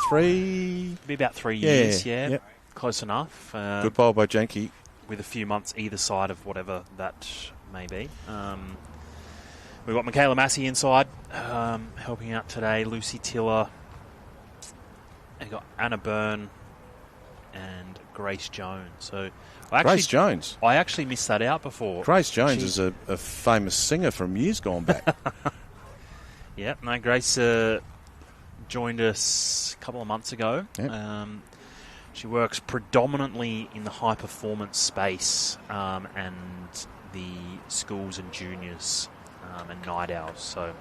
S2: 3.
S1: Be about 3 years. Yeah.
S2: Yep.
S1: Close enough.
S2: Good bowl by Jenke.
S1: With a few months either side of whatever that may be. We've got Michaela Massey inside, helping out today. Lucy Tiller. And got Anna Byrne and Grace Jones. So
S2: Grace Jones.
S1: I actually missed that out before.
S2: Grace Jones is a famous singer from years gone back.
S1: Yeah, no, Grace joined us a couple of months ago.
S2: Yep.
S1: She works predominantly in the high performance space and the schools and juniors and night owls. So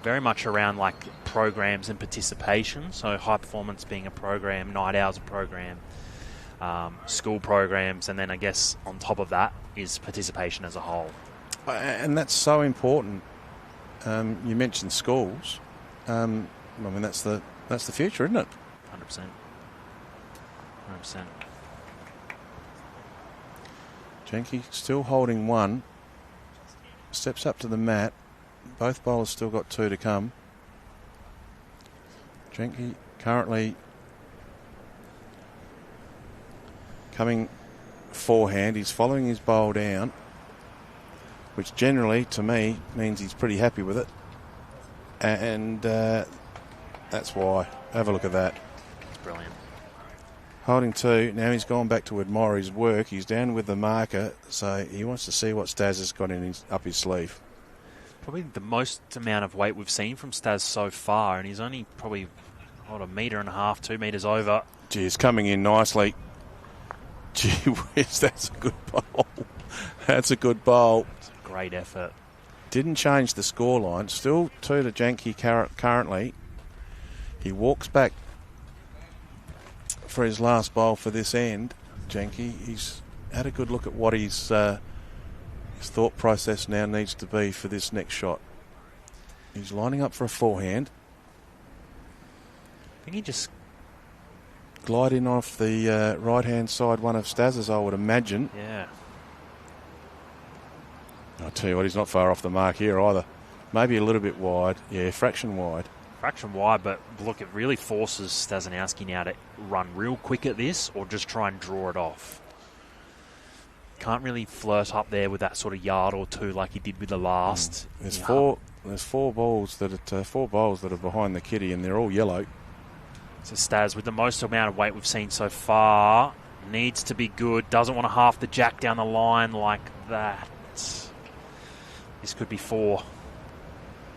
S1: very much around like programs and participation. So high performance being a program, night owls a program. School programs, and then I guess on top of that is participation as a whole.
S2: And that's so important. You mentioned schools. I mean, that's the future, isn't it?
S1: 100%. 100%.
S2: Jenke still holding 1. Steps up to the mat. Both bowlers still got 2 to come. Jenke currently coming forehand. He's following his bowl down, which generally, to me, means he's pretty happy with it. And that's why. Have a look at that.
S1: It's brilliant.
S2: Holding 2. Now he's gone back to admire his work. He's down with the marker, so he wants to see what Stas has got up his sleeve.
S1: Probably the most amount of weight we've seen from Stas so far, and he's only probably, a metre and a half, 2 metres over.
S2: Gee, he's coming in nicely. Gee whiz, that's a good bowl. That's a good bowl.
S1: It's a great effort.
S2: Didn't change the scoreline. Still 2 to Jenke currently. He walks back for his last bowl for this end. Jenke, he's had a good look at what his thought process now needs to be for this next shot. He's lining up for a forehand.
S1: I think he just
S2: glide in off the right-hand side one of Stas's, I would imagine.
S1: Yeah.
S2: I'll tell you what, he's not far off the mark here either. Maybe a little bit wide. Yeah, fraction wide.
S1: Fraction wide, but look, it really forces Stasinowski now to run real quick at this or just try and draw it off. Can't really flirt up there with that sort of yard or 2 like he did with the last.
S2: There's four bowls that are behind the kitty, and they're all yellow.
S1: So Stas, with the most amount of weight we've seen so far, needs to be good. Doesn't want to half the jack down the line like that. This could be 4.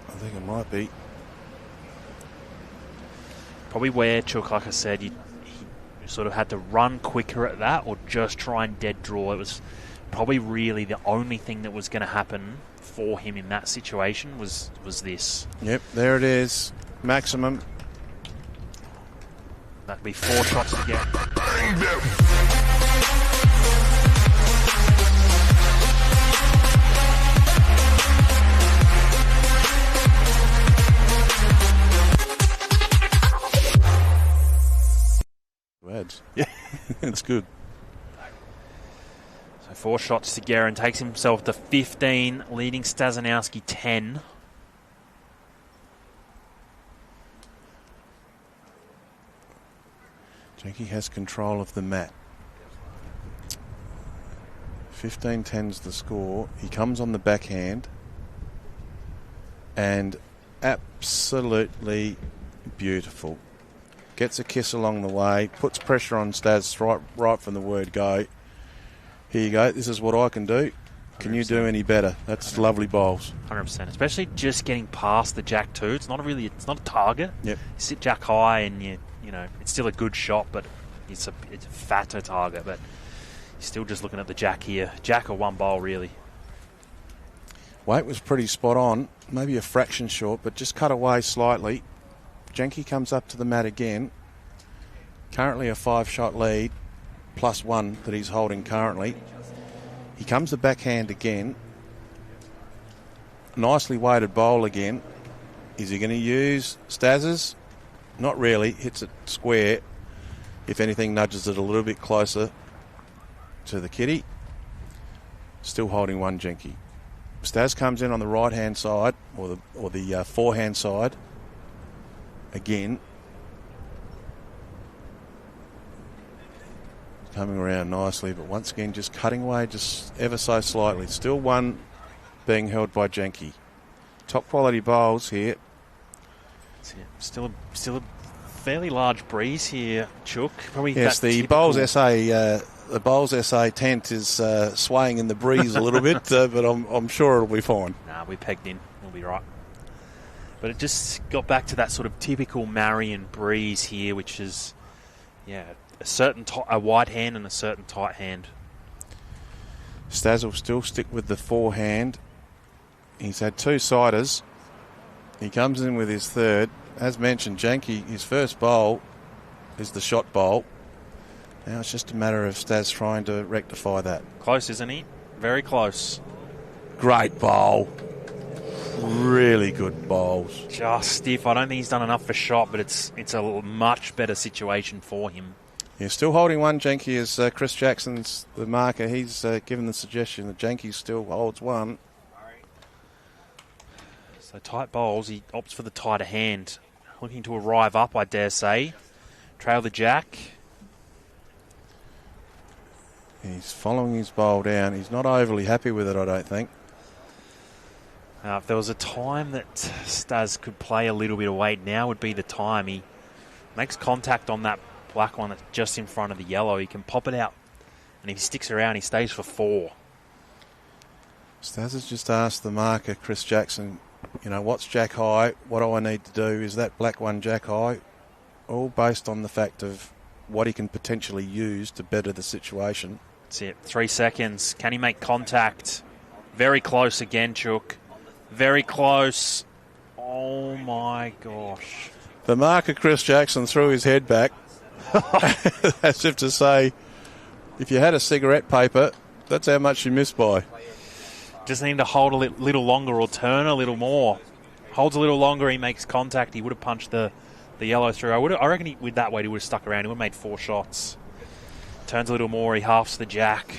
S2: I think it might be.
S1: probably where Chook, like I said, he sort of had to run quicker at that or just try and dead draw. It was probably really the only thing that was going to happen for him in that situation was this.
S2: Yep, there it is. Maximum.
S1: That'd be 4 shots to get.
S2: Yeah, it's good.
S1: So 4 shots to Gerrin, takes himself to 15, leading Stasinowski 10.
S2: Jenke has control of the mat. 15-10's the score. He comes on the backhand and absolutely beautiful. Gets a kiss along the way, puts pressure on Stas right from the word go. Here you go, this is what I can do. Can 100%. You do any better? That's lovely bowls.
S1: 100%, especially just getting past the jack two. It's not a target.
S2: Yep.
S1: You sit jack high and you know, it's still a good shot, but it's a fatter target. But you're still just looking at the jack here. Jack or one bowl, really.
S2: Weight was pretty spot on, maybe a fraction short, but just cut away slightly. Jenke comes up to the mat again. Currently a 5-shot lead, plus 1 that he's holding currently. He comes the backhand again. Nicely weighted bowl again. Is he going to use Stas's? Not really. Hits it square. If anything, nudges it a little bit closer to the kitty. Still holding 1 Jenke. Stas comes in on the right-hand side, or the forehand side. Again, coming around nicely, but once again just cutting away just ever so slightly. Still 1 being held by Jenke. Top quality bowls here.
S1: Still a fairly large breeze here, Chook. Probably
S2: yes, the Bowls SA tent is swaying in the breeze a little bit, but I'm sure it'll be fine.
S1: Nah, we pegged in. We'll be right. But it just got back to that sort of typical Marion breeze here, which is, a certain a wide hand and a certain tight hand.
S2: Stas will still stick with the forehand. He's had 2 siders. He comes in with his third. As mentioned, Jenke, his first bowl is the shot bowl. Now it's just a matter of Stas trying to rectify that.
S1: Close, isn't he? Very close.
S2: Great bowl. Really good bowls.
S1: Just stiff. I don't think he's done enough for shot, but it's a much better situation for him.
S2: Yeah, still holding 1 Jenke as Chris Jackson's the marker. He's given the suggestion that Jenke still holds 1.
S1: So tight bowls, he opts for the tighter hand. Looking to arrive up, I dare say. Trail the jack.
S2: He's following his bowl down. He's not overly happy with it, I don't think.
S1: If there was a time that Stas could play a little bit of weight, now would be the time. He makes contact on that black one that's just in front of the yellow. He can pop it out, and if he sticks around, he stays for 4.
S2: Stas has just asked the marker, Chris Jackson, what's jack high? What do I need to do? Is that black one jack high? All based on the fact of what he can potentially use to better the situation.
S1: That's it. 3 seconds. Can he make contact? Very close again, Chook. Very close. Oh, my gosh.
S2: The marker, Chris Jackson, threw his head back as if to say, if you had a cigarette paper, that's how much you missed by.
S1: Just need to hold a little longer or turn a little more. Holds a little longer, he makes contact. He would have punched the yellow through. I reckon with that weight he would have stuck around. He would have made 4 shots. Turns a little more, he halves the jack.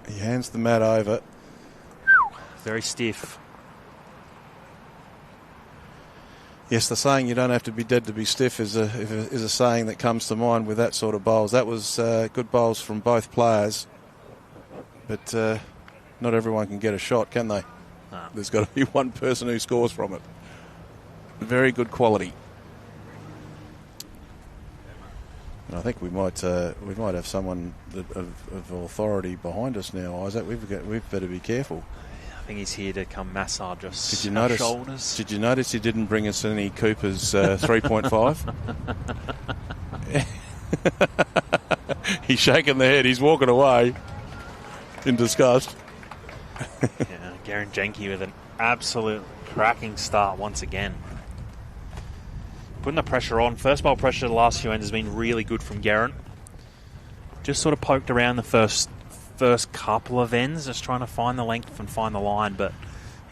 S2: He hands the mat over.
S1: Very stiff.
S2: Yes, the saying you don't have to be dead to be stiff is a saying that comes to mind with that sort of bowls. That was good bowls from both players, but not everyone can get a shot, can they?
S1: No.
S2: There's got to be one person who scores from it. Very good quality. And I think we might have someone of authority behind us now, Isaac. We've better be careful.
S1: I think he's here to come massage us.
S2: Did you notice?
S1: Shoulders.
S2: Did you notice he didn't bring us any Cooper's 3.5? He's shaking the head. He's walking away in disgust.
S1: Yeah, Gerrin Jenke with an absolute cracking start once again. Putting the pressure on. First bowl pressure the last few ends has been really good from Gerrin. Just sort of poked around the first couple of ends, just trying to find the length and find the line, but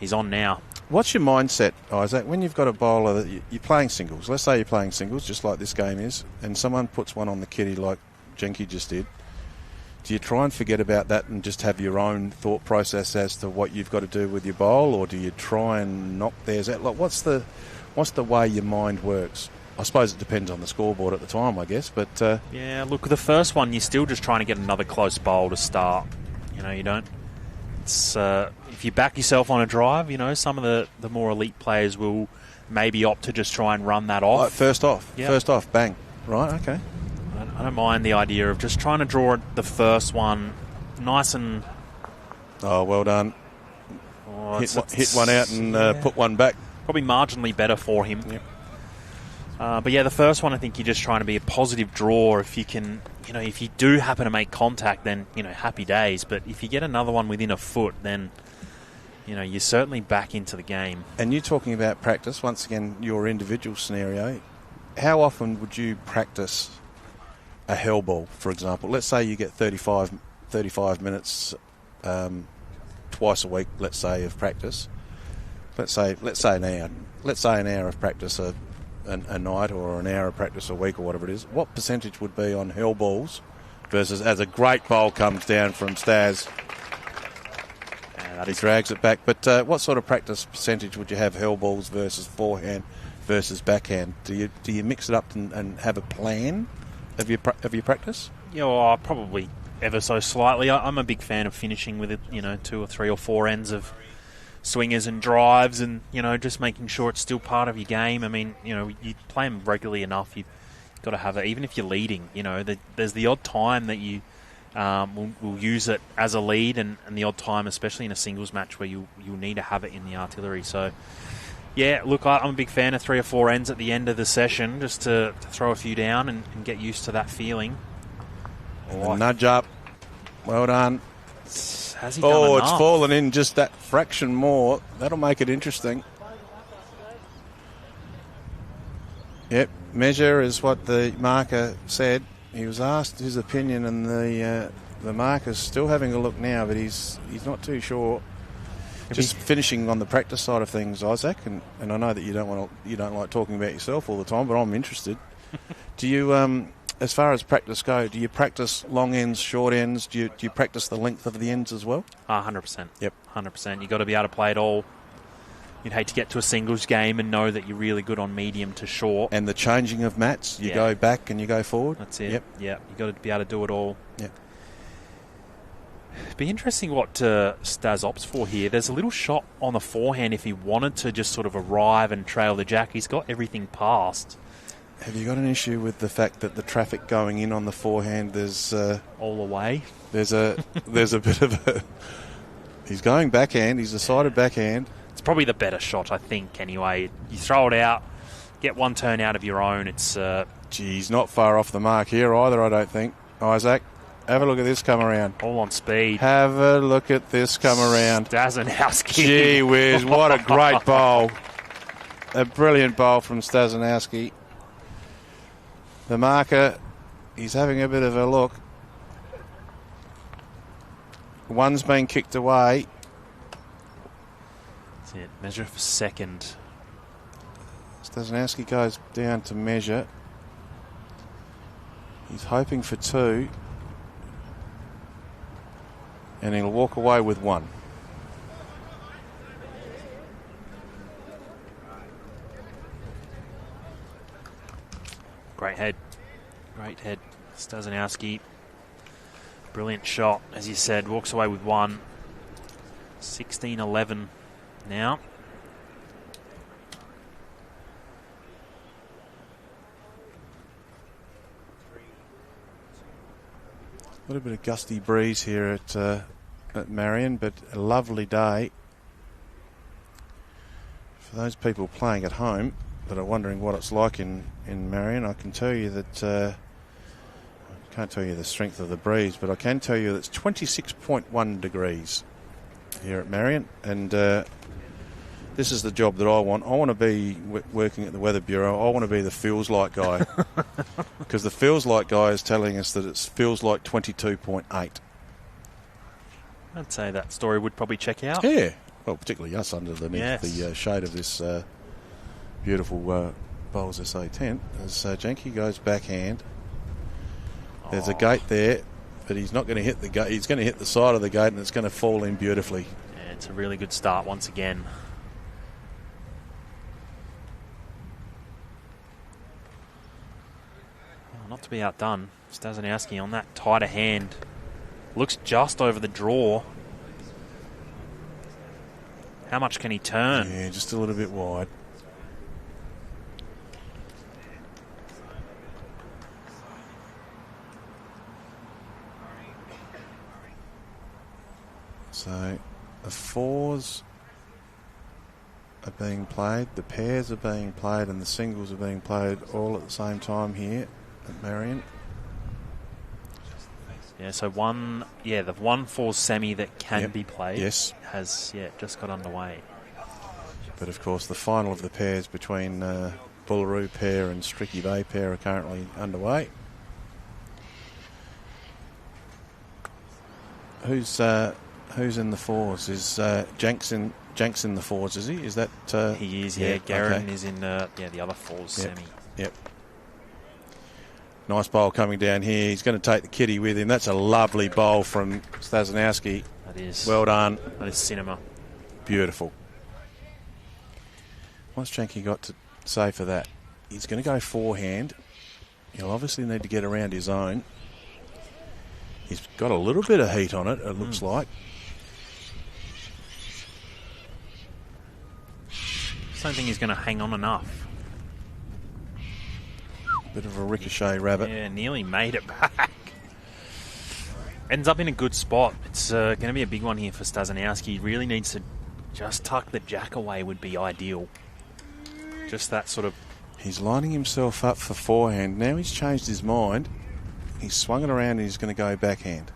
S1: he's on now.
S2: What's your mindset, Isaac, when you've got a bowler that you're playing singles? Let's say you're playing singles, just like this game is, and someone puts one on the kitty like Jenke just did. Do you try and forget about that and just have your own thought process as to what you've got to do with your bowl, or do you try and knock theirs out? Like, what's the way your mind works? I suppose it depends on the scoreboard at the time, I guess. But
S1: yeah, look, the first one, you're still just trying to get another close bowl to start. You know, you don't. It's if you back yourself on a drive, you know, some of the more elite players will maybe opt to just try and run that off.
S2: Like first off, bang. Right, okay.
S1: I don't mind the idea of just trying to draw the first one nice and...
S2: Oh, well done.
S1: Oh,
S2: hit one out and put one back.
S1: Probably marginally better for him.
S2: Yep.
S1: But yeah, the first one, I think you're just trying to be a positive draw. If you can, you know, if you do happen to make contact, then, you know, happy days. But if you get another one within a foot, then, you know, you're certainly back into the game.
S2: And you're talking about practice, once again, your individual scenario. How often would you practice a hell ball, for example? Let's say you get 35 minutes twice a week, let's say, of practice. Let's say an hour. Let's say an hour of practice a night, or an hour of practice a week, or whatever it is. What percentage would be on hell balls versus as a great bowl comes down from Stas? He drags it back. But what sort of practice percentage would you have hell balls versus forehand versus backhand? Do you mix it up and have a plan of your practice?
S1: Yeah, well, probably ever so slightly. I'm a big fan of finishing with it, you know, 2 or 3 or 4 ends of swingers and drives, and, you know, just making sure it's still part of your game. I mean, you know, you play them regularly enough, you've got to have it. Even if you're leading, you know, there's the odd time that you will use it as a lead, and the odd time, especially in a singles match, where you'll need to have it in the artillery. So, yeah, look, I'm a big fan of 3 or 4 ends at the end of the session, just to throw a few down and get used to that feeling.
S2: Oh, nudge up. Well done.
S1: Has he done enough?
S2: It's fallen in just that fraction more. That'll make it interesting. Yep, measure is what the marker said. He was asked his opinion, and the marker's still having a look now, but he's not too sure. Just finishing on the practice side of things, Isaac, and I know that you don't like talking about yourself all the time, but I'm interested. Do you as far as practice go, do you practice long ends, short ends? Do you practice the length of the ends as well?
S1: 100%.
S2: Yep.
S1: 100%. You've got to be able to play it all. You'd hate to get to a singles game and know that you're really good on medium to short.
S2: And the changing of mats, you go back and you go forward?
S1: That's it.
S2: Yep.
S1: Yeah, you've got to be able to do it all.
S2: Yep.
S1: It'd be interesting what Stas opts for here. There's a little shot on the forehand if he wanted to just sort of arrive and trail the jack. He's got everything past.
S2: Have you got an issue with the fact that the traffic going in on the forehand, there's...
S1: all the way?
S2: There's a bit of a... He's going backhand. He's decided backhand.
S1: It's probably the better shot, I think, anyway. You throw it out, get one turn out of your own. It's...
S2: Geez, not far off the mark here either, I don't think. Isaac, have a look at this come around.
S1: All on speed.
S2: Have a look at this come around.
S1: Stasinowski.
S2: Gee whiz, what a great bowl. A brilliant bowl from Stasinowski. The marker, he's having a bit of a look. One's been kicked away.
S1: That's it. Measure for second.
S2: Stasinowski goes down to measure. He's hoping for 2. And he'll walk away with 1.
S1: Great head. Great head. Stasinowski. Brilliant shot, as you said. Walks away with 1. 16-11 now.
S2: A little bit of gusty breeze here at Marion, but a lovely day. For those people playing at home that are wondering what it's like in Marion, I can tell you that I can't tell you the strength of the breeze, but I can tell you that it's 26.1 degrees here at Marion, and this is the job that I want. I want to be working at the Weather Bureau. I want to be the feels like guy, because the feels like guy is telling us that it feels like 22.8.
S1: I'd say that story would probably check out.
S2: Yeah. Well, particularly us underneath the shade of this beautiful Bowls SA tent. As Jenke goes backhand, there's a gate there, but he's not going to hit the gate. He's going to hit the side of the gate, and it's going to fall in beautifully.
S1: Yeah, it's a really good start once again. Oh, not to be outdone, Stasinowski on that tighter hand. Looks just over the draw. How much can he turn?
S2: Yeah, just a little bit wide. So the fours are being played, the pairs are being played, and the singles are being played all at the same time here at Marion.
S1: Yeah, so the 1-4 semi that can be played has just got underway.
S2: But of course the final of the pairs between Bullaroo pair and Stricky Bay pair are currently underway. Who's in the fours? Is Jenks in the fours, is he? Is that
S1: he is, yeah. Gerrin is in the other fours semi.
S2: Yep. Nice bowl coming down here. He's going to take the kitty with him. That's a lovely bowl from Stasinowski.
S1: That is.
S2: Well done.
S1: That is cinema.
S2: Beautiful. What's Jenke got to say for that? He's going to go forehand. He'll obviously need to get around his own. He's got a little bit of heat on it, it looks like.
S1: I don't think he's going to hang on enough.
S2: Bit of a ricochet rabbit.
S1: Yeah, nearly made it back. Ends up in a good spot. It's going to be a big one here for Stasinowski. He really needs to just tuck the jack away would be ideal. Just that sort of...
S2: He's lining himself up for forehand. Now he's changed his mind. He's swung it around and he's going to go backhand.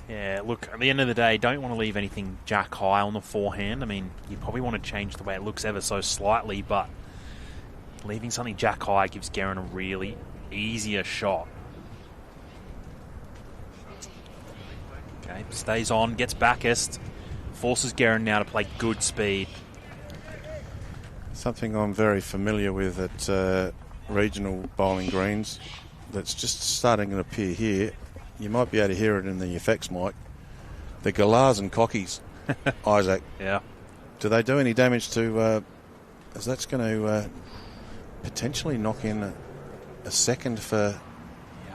S1: Yeah, look, at the end of the day, don't want to leave anything jack high on the forehand. I mean, you probably want to change the way it looks ever so slightly, but leaving something jack high gives Gerrin a really easier shot. Okay, stays on, gets backest, forces Gerrin now to play good speed.
S2: Something I'm very familiar with at regional bowling greens that's just starting to appear here. You might be able to hear it in the effects mic. The galahs and cockies, Isaac.
S1: Yeah.
S2: Do they do any damage to... as that's going to potentially knock in a second for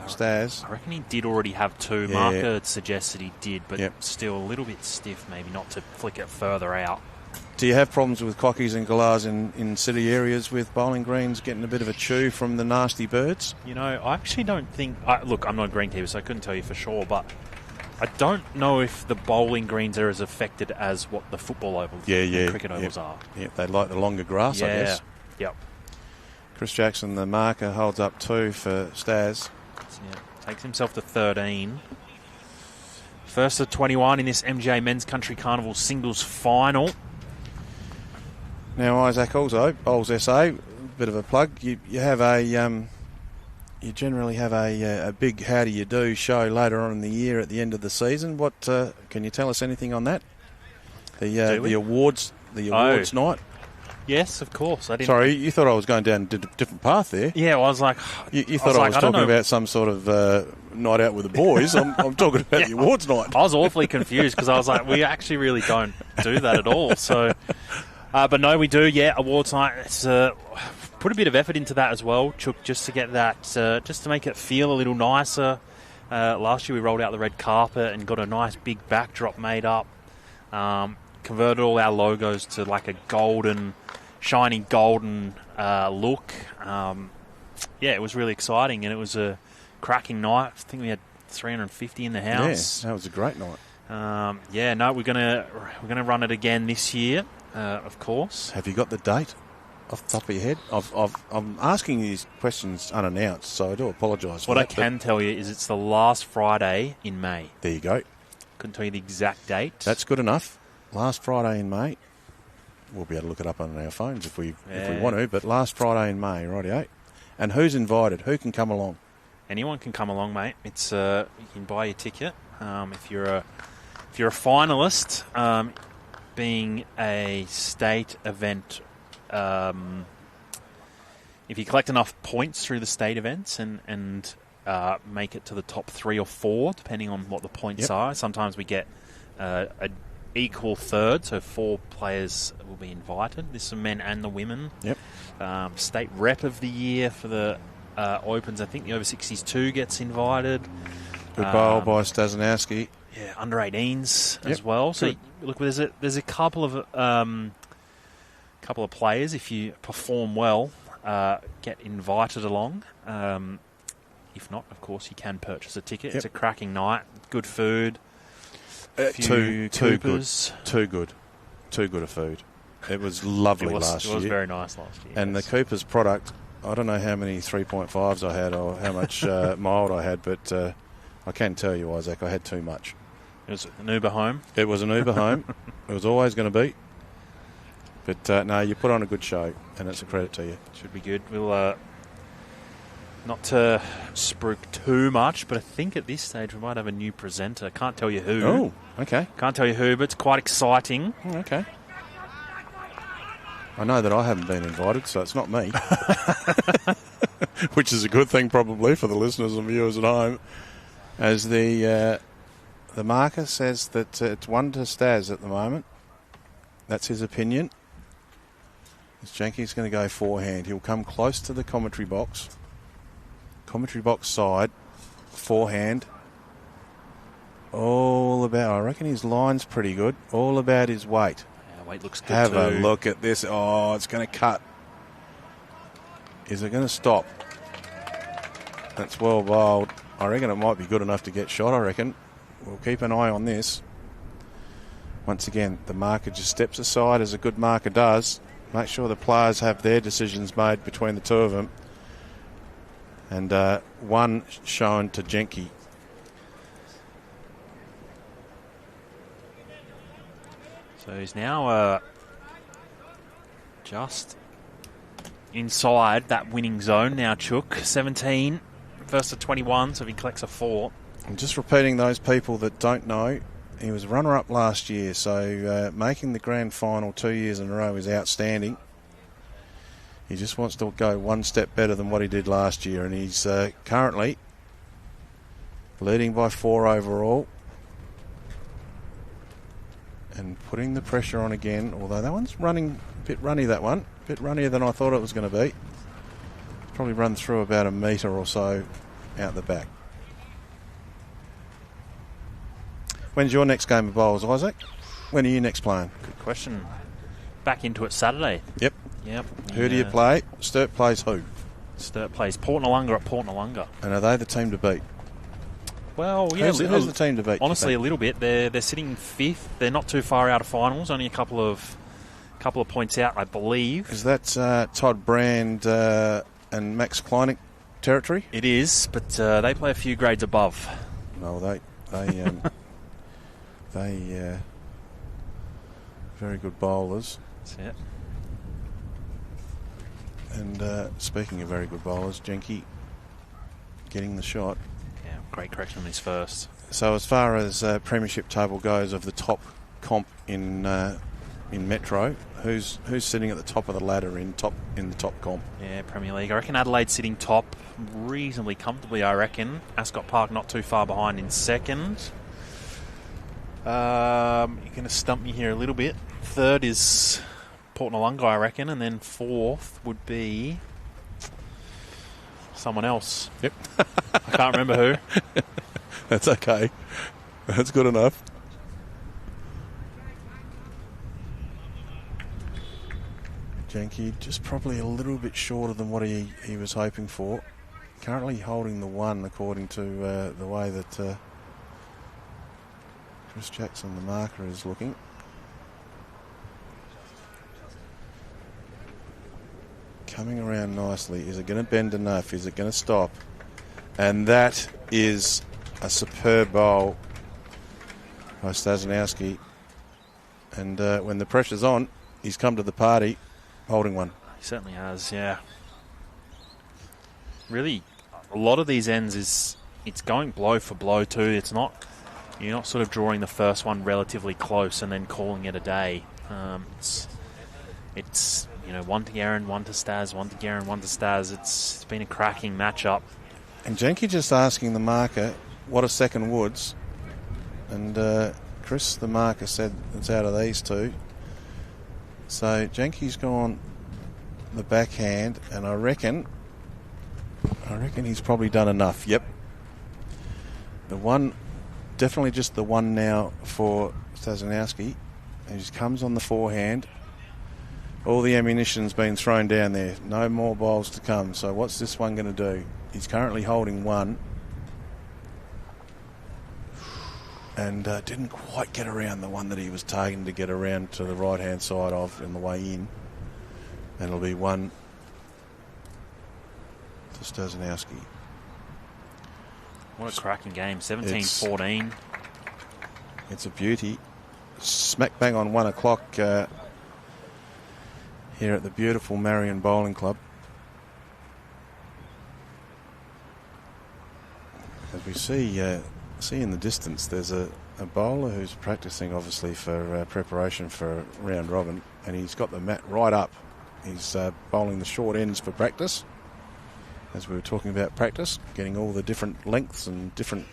S2: Stas.
S1: I reckon he did already have two.
S2: Yeah.
S1: Marker suggested he did, but still a little bit stiff, maybe not to flick it further out.
S2: Do you have problems with cockies and galahs in city areas with bowling greens getting a bit of a chew from the nasty birds?
S1: You know, I actually don't think... look, I'm not a greenkeeper, so I couldn't tell you for sure, but I don't know if the bowling greens are as affected as what the football ovals and cricket ovals are.
S2: Yeah, they like the longer grass, I guess.
S1: Yep.
S2: Chris Jackson, the marker, holds up 2 for Stas.
S1: Yeah, takes himself to 13. First of 21 in this MJ Men's Country Carnival singles final.
S2: Now, Isaac, also Bowls SA, bit of a plug. You have a you generally have a big how do you do show later on in the year at the end of the season. What can you tell us anything on that? The awards night.
S1: Yes, of course. I didn't.
S2: Sorry, you thought I was going down a different path there.
S1: Yeah, well, I was like...
S2: You thought I was talking about some sort of night out with the boys. I'm talking about the awards night.
S1: I was awfully confused because I was like, we actually really don't do that at all. So, but no, we do, awards night. It's put a bit of effort into that as well, Chook, just to get that, just to make it feel a little nicer. Last year we rolled out the red carpet and got a nice big backdrop made up. Converted all our logos to like a shiny golden look. It was really exciting, and it was a cracking night. I think we had 350 in the house.
S2: Yeah, that was a great night.
S1: We're gonna run it again this year. of course.
S2: Have you got the date off the top of your head? I'm asking these questions unannounced, so I do apologise for
S1: What
S2: that.
S1: I can tell you is it's the last Friday in May.
S2: There you go.
S1: Couldn't tell you the exact date.
S2: That's good enough. Last Friday in May. We'll be able to look it up on our phones if we want to, but last Friday in May, rightio. And who's invited? Who can come along?
S1: Anyone can come along, mate. It's you can buy your ticket. If you're a finalist, being a state event, if you collect enough points through the state events and make it to the top 3 or 4, depending on what the points are. Sometimes we get a equal third, so 4 players will be invited. This is the men and the women. State rep of the year for the Opens. I think the over 60s 2 gets invited.
S2: Good bowl by Stasinowski.
S1: Yeah, under 18s as well. So look, there's a couple of players, if you perform well, get invited along. If not, of course, you can purchase a ticket. It's a cracking night, good food.
S2: Too good of food. It was lovely last year.
S1: It was very nice last year.
S2: And the Cooper's product, I don't know how many 3.5s I had or how much mild I had, but I can tell you, Isaac, I had too much.
S1: It was an Uber home.
S2: It was an Uber home. It was always going to be. But no, you put on a good show, and it's a credit to you.
S1: Should be good. We'll not to spruik too much, but I think at this stage we might have a new presenter. Can't tell you who.
S2: Oh, okay.
S1: Can't tell you who, but it's quite exciting.
S2: Okay. I know that I haven't been invited, so it's not me. Which is a good thing probably for the listeners and viewers at home. As the marker says that it's 1 to Stas at the moment. That's his opinion. As Jenke's going to go forehand. He'll come close to the commentary box. Commentary box side. Forehand. All about, I reckon his line's pretty good. All about his weight.
S1: Yeah, weight looks good
S2: Have
S1: too.
S2: a look at this. Oh, it's going to cut. Is it going to stop? That's well bowled. I reckon it might be good enough to get shot, I reckon. We'll keep an eye on this. Once again, the marker just steps aside as a good marker does. Make sure the players have their decisions made between the two of them. And one shown to Jenke.
S1: So he's now just inside that winning zone now, Chook. 17, first to 21, so if he collects a 4.
S2: I'm just repeating those people that don't know. He was runner-up last year, so making the grand final 2 years in a row is outstanding. He just wants to go one step better than what he did last year, and he's currently leading by 4 overall. And putting the pressure on again, although that one's running a bit runny, that one. A bit runnier than I thought it was going to be. Probably run through about a metre or so out the back. When's your next game of bowls, Isaac? When are you next playing?
S1: Good question. Back into it Saturday.
S2: Yep.
S1: Yep.
S2: Who do you play? Sturt plays who?
S1: Sturt plays Port Noarlunga at Port Noarlunga.
S2: And are they the team to beat?
S1: Well, yeah.
S2: Who's the team to beat?
S1: Honestly, a little bit. They're sitting 5th. They're not too far out of finals. Only a couple of points out, I believe.
S2: Is that Todd Brand and Max Kleinig territory?
S1: It is, but they play a few grades above.
S2: No, they very good bowlers.
S1: That's it.
S2: And speaking of very good bowlers, Jenke getting the shot.
S1: Yeah, great correction on his first.
S2: So as far as premiership table goes of the top comp in Metro, who's sitting at the top of the ladder in the top comp?
S1: Yeah, Premier League. I reckon Adelaide's sitting top reasonably comfortably, I reckon. Ascot Park not too far behind in second. You're going to stump me here a little bit. Third is Port Noarlunga, I reckon, and then 4th would be someone else.
S2: Yep.
S1: I can't remember who.
S2: That's okay. That's good enough. Jenke just probably a little bit shorter than what he was hoping for. Currently holding the 1 according to the way that Chris Jackson, the marker, is looking. coming around nicely. Is it going to bend enough? Is it going to stop? And that is a superb bowl by Stasinowski. And when the pressure's on, he's come to the party holding one.
S1: He certainly has, yeah. Really, a lot of these ends it's going blow for blow too. It's not, you're not sort of drawing the first one relatively close and then calling it a day. It's one to Gerrin, one to Stas, one to Gerrin, one to Stas. It's been a cracking matchup.
S2: And Jenke just asking the marker what a second woods. And Chris, the marker, said it's out of these two. So Jenke's gone the backhand, and I reckon he's probably done enough. Yep. The one, definitely just the one now for Stasinowski. He just comes on the forehand. All the ammunition's been thrown down there. No more bowls to come. So what's this one going to do? He's currently holding one. And didn't quite get around the one that he was targeting to get around to the right-hand side of in the way in. And it'll be one to Stasinowski.
S1: What a cracking game. 17-14.
S2: It's a beauty. Smack bang on 1 o'clock here at the beautiful Marion Bowling Club. As we see in the distance, there's a bowler who's practicing, obviously, for preparation for round robin, and he's got the mat right up. He's bowling the short ends for practice. As we were talking about practice, getting all the different lengths and different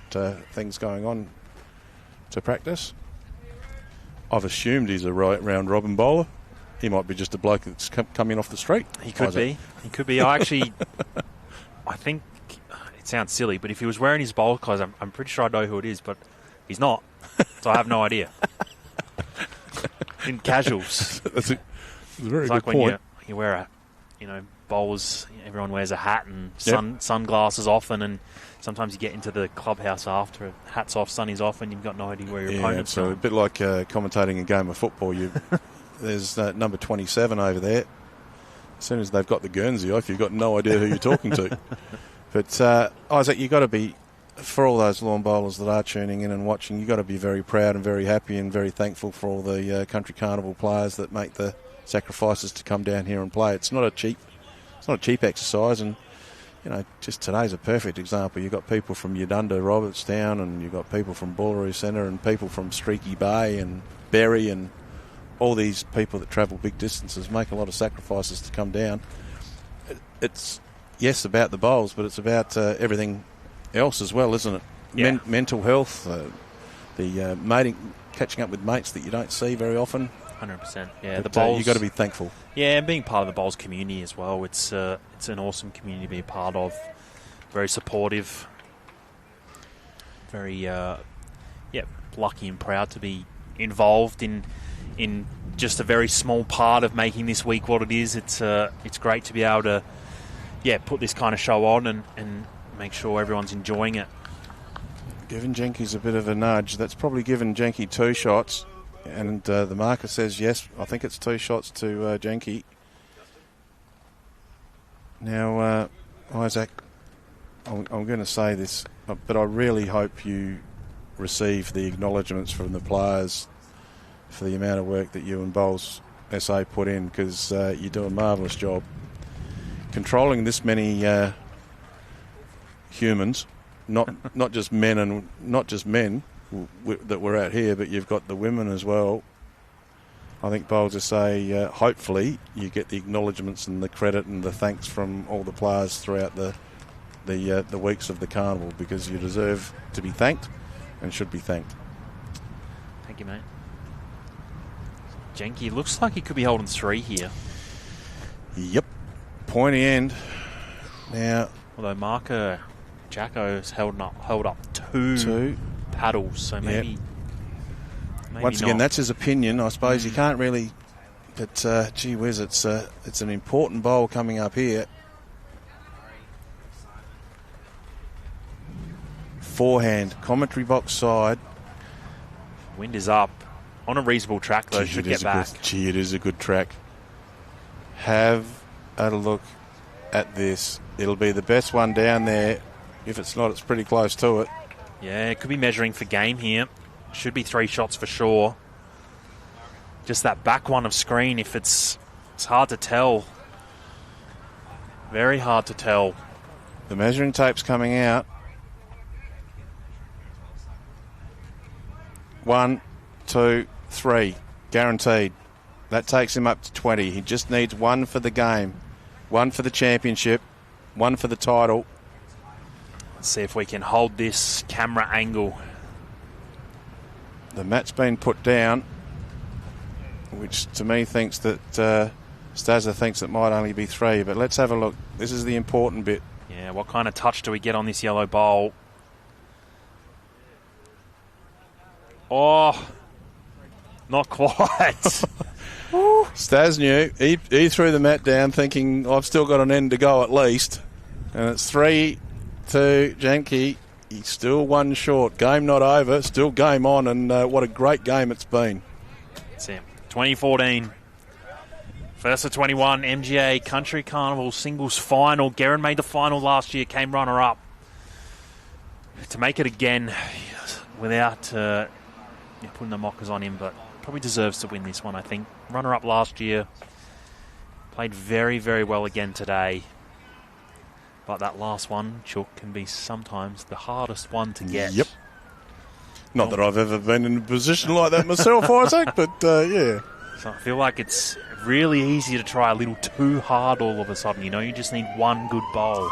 S2: things going on to practice. I've assumed he's a round robin bowler. He might be just a bloke that's come in off the street.
S1: He could be. He could be. I think it sounds silly, but if he was wearing his bowler clothes, I'm pretty sure I know who it is, but he's not. So I have no idea. In casuals.
S2: That's a very
S1: it's
S2: good point.
S1: When you wear bowlers, everyone wears a hat and sunglasses often, and sometimes you get into the clubhouse after, hat's off, sunny's off, and you've got no idea where your opponent's
S2: going. A bit like commentating a game of football. There's number 27 over there. As soon as they've got the Guernsey off, you've got no idea who you're talking to. But Isaac, you've got to be, for all those lawn bowlers that are tuning in and watching, you've got to be very proud and very happy and very thankful for all the Country Carnival players that make the sacrifices to come down here and play. It's not a cheap exercise, and just today's a perfect example. You've got people from Udunda, Robertstown, and you've got people from Boolaroo Centre, and people from Streaky Bay and Berry, and all these people that travel big distances make a lot of sacrifices to come down. It's, yes, about the bowls, but it's about everything else as well, isn't it?
S1: Yeah.
S2: Mental health, the mating, catching up with mates that you don't see very often.
S1: 100%. Yeah,
S2: but,
S1: the bowls.
S2: You've got to be thankful.
S1: Yeah, and being part of the bowls community as well. It's an awesome community to be a part of. Very supportive. Very lucky and proud to be involved in just a very small part of making this week what it is. It's great to be able to put this kind of show on and make sure everyone's enjoying it.
S2: Giving Jenke's a bit of a nudge. That's probably given Jenke 2 shots. And the marker says yes. I think it's 2 shots to Jenke. Now, Isaac, I'm going to say this, but I really hope you receive the acknowledgements from the players for the amount of work that you and Bowls SA put in, because you do a marvellous job controlling this many humans, not just men and not just men that we're out here, but you've got the women as well. I think Bowls SA, hopefully you get the acknowledgements and the credit and the thanks from all the players throughout the weeks of the carnival, because you deserve to be thanked and should be thanked.
S1: Thank you, mate. Jenke looks like he could be holding 3 here.
S2: Yep. Pointy end. Now,
S1: although marker Jacko's held up two paddles, so maybe
S2: once again, that's his opinion. I suppose you can't really, but gee whiz, it's an important bowl coming up here. Forehand, commentary box side.
S1: Wind is up. On a reasonable track, though, should get back.
S2: It is a good track. Have a look at this. It'll be the best one down there. If it's not, it's pretty close to it.
S1: Yeah, it could be measuring for game here. Should be 3 shots for sure. Just that back one of screen, if it's hard to tell. Very hard to tell.
S2: The measuring tape's coming out. 1, 2, 3. Guaranteed. That takes him up to 20. He just needs 1 for the game. 1 for the championship. 1 for the title.
S1: Let's see if we can hold this camera angle.
S2: The mat's been put down, which to me thinks that Stazza thinks it might only be 3, but let's have a look. This is the important bit.
S1: Yeah, what kind of touch do we get on this yellow bowl? Oh, not quite.
S2: Stas knew. He threw the mat down thinking, I've still got an end to go at least. And it's 3 to Jenke. He's still 1 short. Game not over. Still game on, and what a great game it's been.
S1: That's it. 2014. First of 21, MGA Country Carnival Singles Final. Gerrin made the final last year, came runner-up. To make it again without putting the mockers on him, but probably deserves to win this one, I think. Runner-up last year. Played very, very well again today. But that last one, Chook, can be sometimes the hardest one to get.
S2: Yep. Not that I've ever been in a position like that myself, Isaac, but yeah.
S1: So I feel like it's really easy to try a little too hard all of a sudden. You know, you just need 1 good bowl.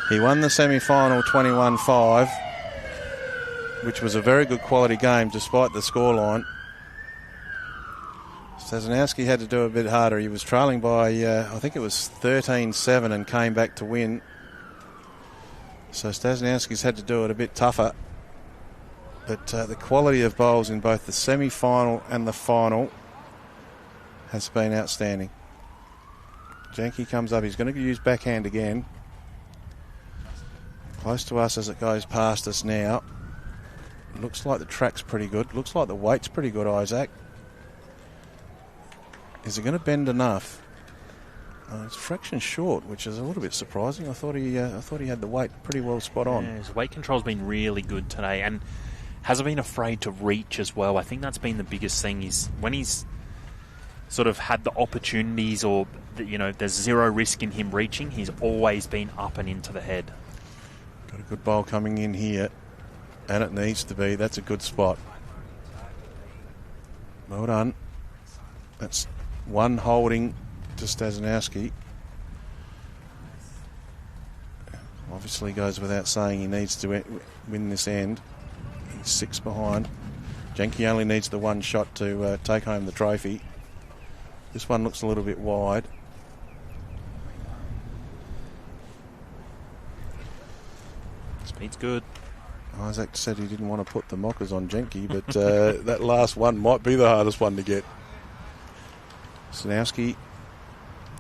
S2: He won the semi-final 21-5, which was a very good quality game despite the scoreline. Stasinowski had to do a bit harder. He was trailing by, I think it was 13-7 and came back to win. So Stasinowski's had to do it a bit tougher. But the quality of bowls in both the semi-final and the final has been outstanding. Jenke comes up. He's going to use backhand again. Close to us as it goes past us now. Looks like the track's pretty good. Looks like the weight's pretty good, Isaac. Is it going to bend enough? It's a fraction short, which is a little bit surprising. I thought he had the weight pretty well spot on.
S1: Yeah, his weight control's been really good today, and hasn't been afraid to reach as well. I think that's been the biggest thing, is when he's sort of had the opportunities, or there's zero risk in him reaching, he's always been up and into the head.
S2: Got a good bowl coming in here, and it needs to be. That's a good spot. Well done. That's 1 holding to Stasinowski. Obviously goes without saying he needs to win this end. He's 6 behind. Jenke only needs the 1 shot to take home the trophy. This one looks a little bit wide.
S1: Speed's good.
S2: Isaac said he didn't want to put the mockers on Jenke, but that last one might be the hardest one to get. Stasinowski,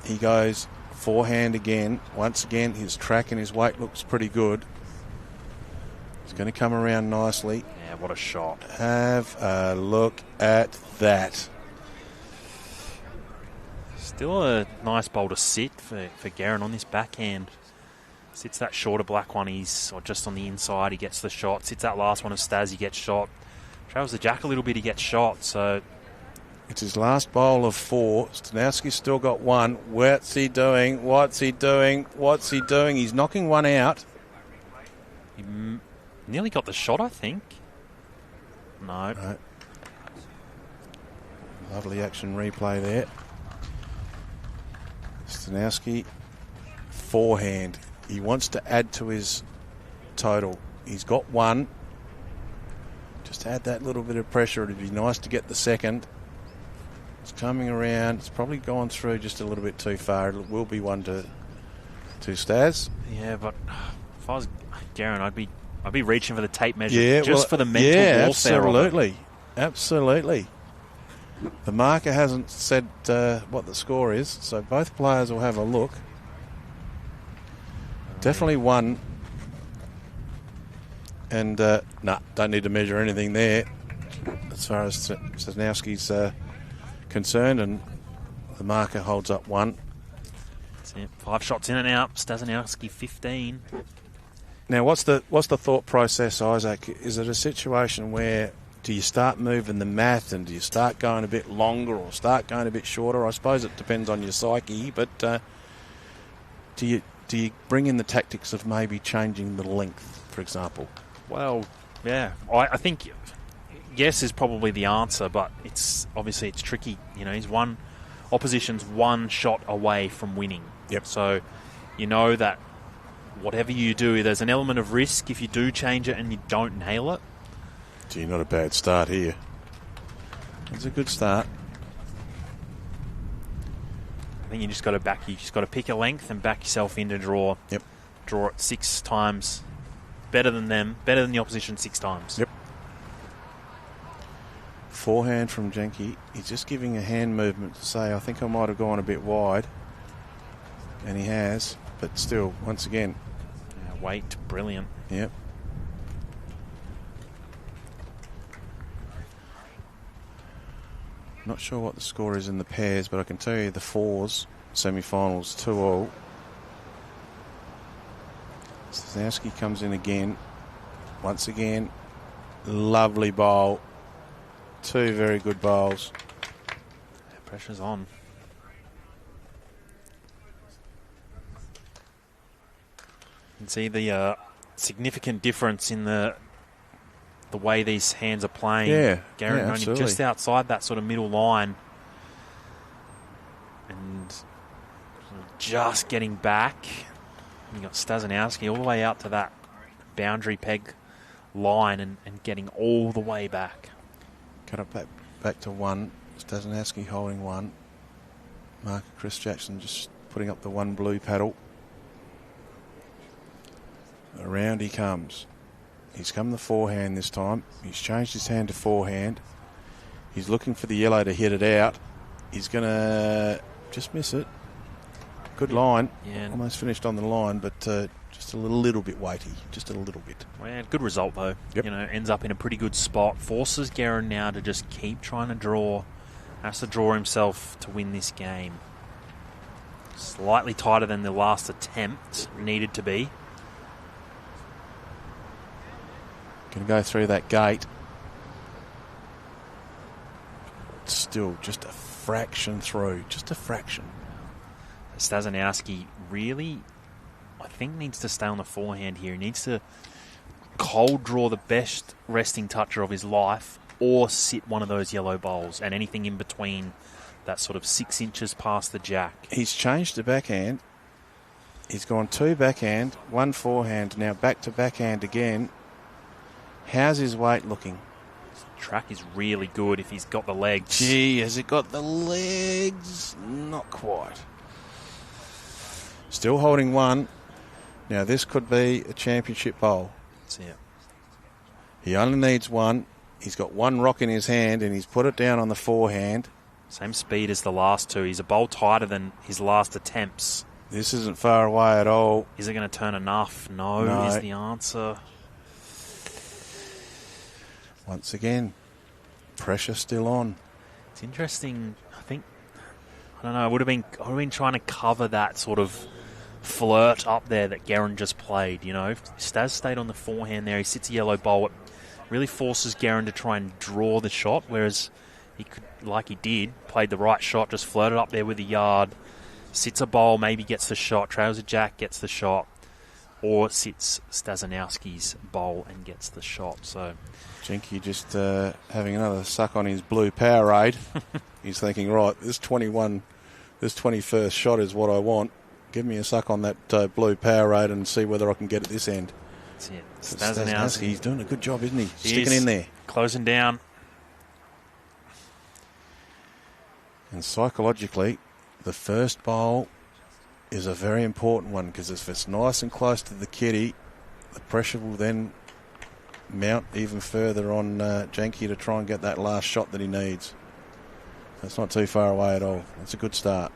S2: he goes forehand again. Once again, his track and his weight looks pretty good. He's going to come around nicely.
S1: Yeah, what a shot.
S2: Have a look at that.
S1: Still a nice bowl to sit for Gerrin on this backhand. Sits that shorter black one, or just on the inside, he gets the shot. Sits that last one of Stas, he gets shot. Travels the jack a little bit, he gets shot. So
S2: it's his last bowl of 4. Stasinowski's still got 1. What's he doing? What's he doing? What's he doing? He's knocking 1 out.
S1: He nearly got the shot, I think. No.
S2: Right. Lovely action replay there. Stasinowski, forehand. He wants to add to his total. He's got 1. Just add that little bit of pressure. It'd be nice to get the second. It's coming around. It's probably gone through just a little bit too far. It will be 1 to Stas.
S1: Yeah, but if I was Gerrin, I'd be reaching for the tape measure for the mental warfare.
S2: Absolutely. Absolutely. The marker hasn't said what the score is, so both players will have a look. Definitely 1. And, don't need to measure anything there as far as Stasinowski's concerned, and the marker holds up 1.
S1: That's it. 5 shots in and out. Stasinowski 15.
S2: Now, what's the thought process, Isaac? Is it a situation where do you start moving the mat and do you start going a bit longer or start going a bit shorter? I suppose it depends on your psyche, but do you bring in the tactics of maybe changing the length, for example?
S1: Well, yeah. I think yes is probably the answer, but it's tricky. You know, opposition's 1 shot away from winning.
S2: Yep.
S1: So you know that whatever you do, there's an element of risk if you do change it and you don't nail it.
S2: Gee, not a bad start here. It's a good start.
S1: I think you just got to pick a length and back yourself in to draw.
S2: Yep.
S1: Draw it 6 times. Better than the opposition 6 times.
S2: Yep. Forehand from Jenke. He's just giving a hand movement to say, I think I might have gone a bit wide. And he has, but still, once again.
S1: Weight, brilliant.
S2: Yep. Not sure what the score is in the pairs, but I can tell you the fours, semi-finals, 2-all. Stasinowski comes in again. Once again, lovely bowl. 2 very good bowls.
S1: Pressure's on. You can see the significant difference in the way these hands are playing.
S2: Yeah,
S1: Gerrin only
S2: absolutely.
S1: just outside that sort of middle line. And just getting back. You got Stasinowski all the way out to that boundary peg line and getting all the way back.
S2: Cut it back to 1. Stasinowski holding 1. Mark Chris Jackson just putting up the 1 blue paddle. Around he comes. He's come the forehand this time. He's changed his hand to forehand. He's looking for the yellow to hit it out. He's going to just miss it. Good line.
S1: Yeah.
S2: Almost finished on the line, but just a little bit weighty. Just a little bit.
S1: Well, good result, though.
S2: Yep.
S1: You know, ends up in a pretty good spot. Forces Gerrin now to just keep trying to draw. Has to draw himself to win this game. Slightly tighter than the last attempt needed to be.
S2: Going to go through that gate. Still just a fraction through. Just a fraction.
S1: Stasinowski really, I think, needs to stay on the forehand here. He needs to cold draw the best resting toucher of his life or sit one of those yellow bowls, and anything in between that sort of 6 inches past the jack.
S2: He's changed to backhand. He's gone 2 backhand, 1 forehand, now back to backhand again. How's his weight looking?
S1: Track is really good if he's got the legs.
S2: Gee, has it got the legs? Not quite. Still holding 1. Now this could be a championship bowl.
S1: That's it.
S2: He only needs 1. He's got 1 rock in his hand and he's put it down on the forehand.
S1: Same speed as the last 2. He's a bowl tighter than his last attempts.
S2: This isn't far away at all.
S1: Is it going to turn enough? No, is the answer.
S2: Once again, pressure still on.
S1: It's interesting. I don't know. I would have been trying to cover that sort of flirt up there that Gerrin just played. You know, if Stas stayed on the forehand there, he sits a yellow bowl. It really forces Gerrin to try and draw the shot, whereas he could, like he did, played the right shot, just flirted up there with the yard, sits a bowl, maybe gets the shot, trails a jack, gets the shot, or sits Stasinowski's bowl and gets the shot. So
S2: Jenke just having another suck on his blue Powerade. He's thinking, right, this 21st shot is what I want. Give me a suck on that blue Powerade and see whether I can get at this end.
S1: that's it.
S2: Stasinowski, he's doing a good job, isn't he?
S1: He
S2: Sticking
S1: is.
S2: in there.
S1: Closing down.
S2: And psychologically, the first bowl is a very important one because if it's nice and close to the kitty, the pressure will then mount even further on Jenke to try and get that last shot that he needs. That's not too far away at all. That's a good start.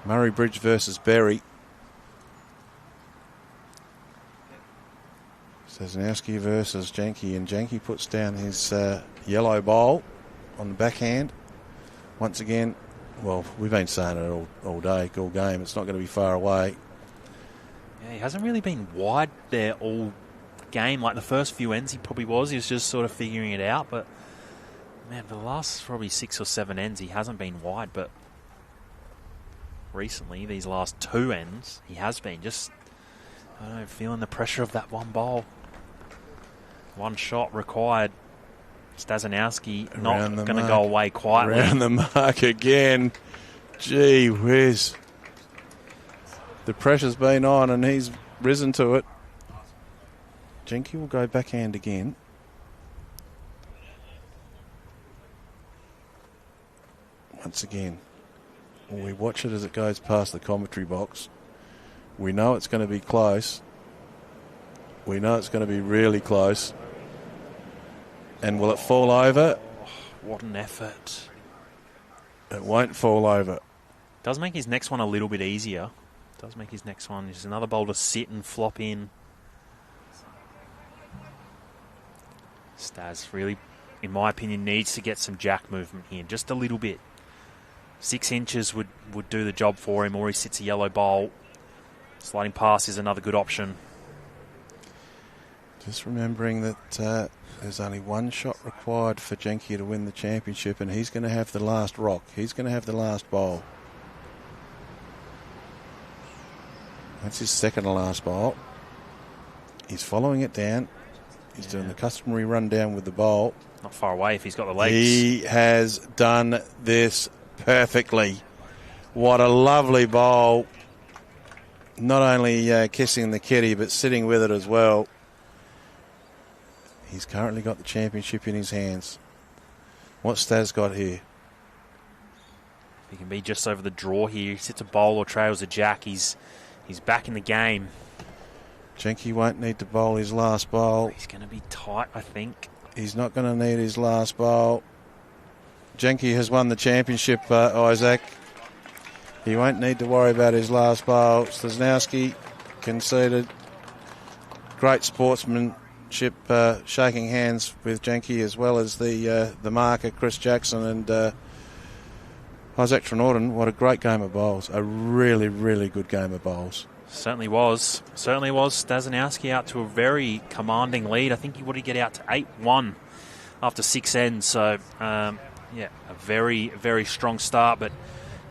S2: Murray Bridge versus Berry. Stasinowski versus Jenke, and Jenke puts down his yellow bowl on the backhand. Once again, Well, we've been saying it all day, all game. It's not going to be far away.
S1: Yeah, he hasn't really been wide there all game. Like the first few ends he probably was. He was just sort of figuring it out. But, man, for the last probably 6 or 7 ends, he hasn't been wide. But recently, these last 2 ends, he has been. Just, I don't know, feeling the pressure of that one bowl. One shot required. Stasinowski not going to go away quietly.
S2: Around the mark again. Gee whiz. The pressure's been on and he's risen to it. Jenke will go backhand again. Once again. We watch it as it goes past the commentary box. We know it's going to be close. We know it's going to be really close. And will it fall over?
S1: Oh, what an effort.
S2: It won't fall over.
S1: Does make his next one a little bit easier. Does make his next one. There's another bowl to sit and flop in. Stas really, in my opinion, needs to get some jack movement here. Just a little bit. 6 inches would do the job for him, or he sits a yellow bowl. Sliding pass is another good option.
S2: Just remembering that there's only one shot required for Jenke to win the championship, and he's going to have the last rock. He's going to have the last bowl. That's his second to last bowl. He's following it down. He's doing the customary rundown with the bowl.
S1: Not far away if he's got the legs.
S2: He has done this perfectly. What a lovely bowl. Not only kissing the kitty, but sitting with it as well. He's currently got the championship in his hands. What's Stas got here?
S1: He can be just over the draw here. He sits a bowl or trails a jack. He's back in the game.
S2: Jenke won't need to bowl his last bowl.
S1: He's going to be tight, I think.
S2: He's not going to need his last bowl. Jenke has won the championship, Isaac. He won't need to worry about his last bowl. Stasinowski conceded. Great sportsmanship, shaking hands with Jenke, as well as the marker, Chris Jackson, and Isaac Trenorden. What a great game of bowls. A really, really good game of bowls.
S1: Certainly was. Certainly was. Stasinowski out to a very commanding lead. I think he would get out to 8-1 after 6 ends. So, a very, very strong start. But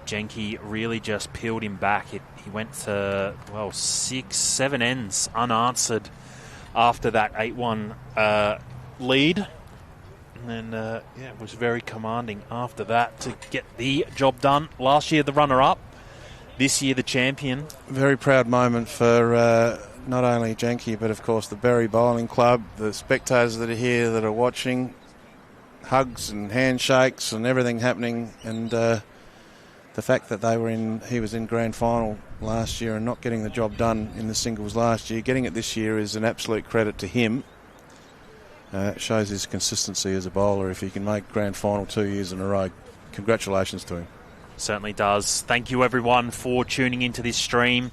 S1: Jenke really just peeled him back. He went to, 6, 7 ends unanswered after that 8-1 lead. And then, it was very commanding after that to get the job done. Last year, the runner-up. This year, the champion.
S2: Very proud moment for not only Jenke, but of course the Berry Bowling Club, the spectators that are here that are watching. Hugs and handshakes and everything happening, and the fact that he was in grand final last year and not getting the job done in the singles last year, getting it this year is an absolute credit to him. It shows his consistency as a bowler. If he can make grand final 2 years in a row, congratulations to him.
S1: Certainly does. Thank you, everyone, for tuning into this stream.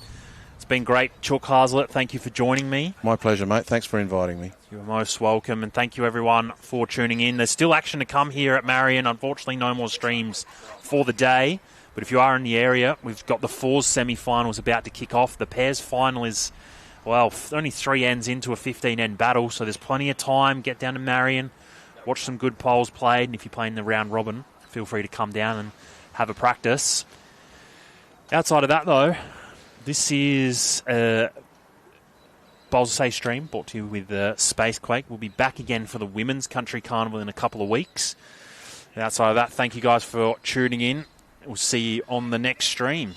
S1: It's been great. Chook Hazlitt, thank you for joining me.
S2: My pleasure, mate. Thanks for inviting me.
S1: You're most welcome, and thank you, everyone, for tuning in. There's still action to come here at Marion. Unfortunately, no more streams for the day. But if you are in the area, we've got the fours semi-finals about to kick off. The pairs final is, only 3 ends into a 15-end battle, so there's plenty of time. Get down to Marion, watch some good poles played, and if you're playing the round robin, feel free to come down and have a practice. Outside of that, though, this is a Bowls of Say stream brought to you with Spacequake. We'll be back again for the Women's Country Carnival in a couple of weeks. And outside of that, thank you guys for tuning in. We'll see you on the next stream.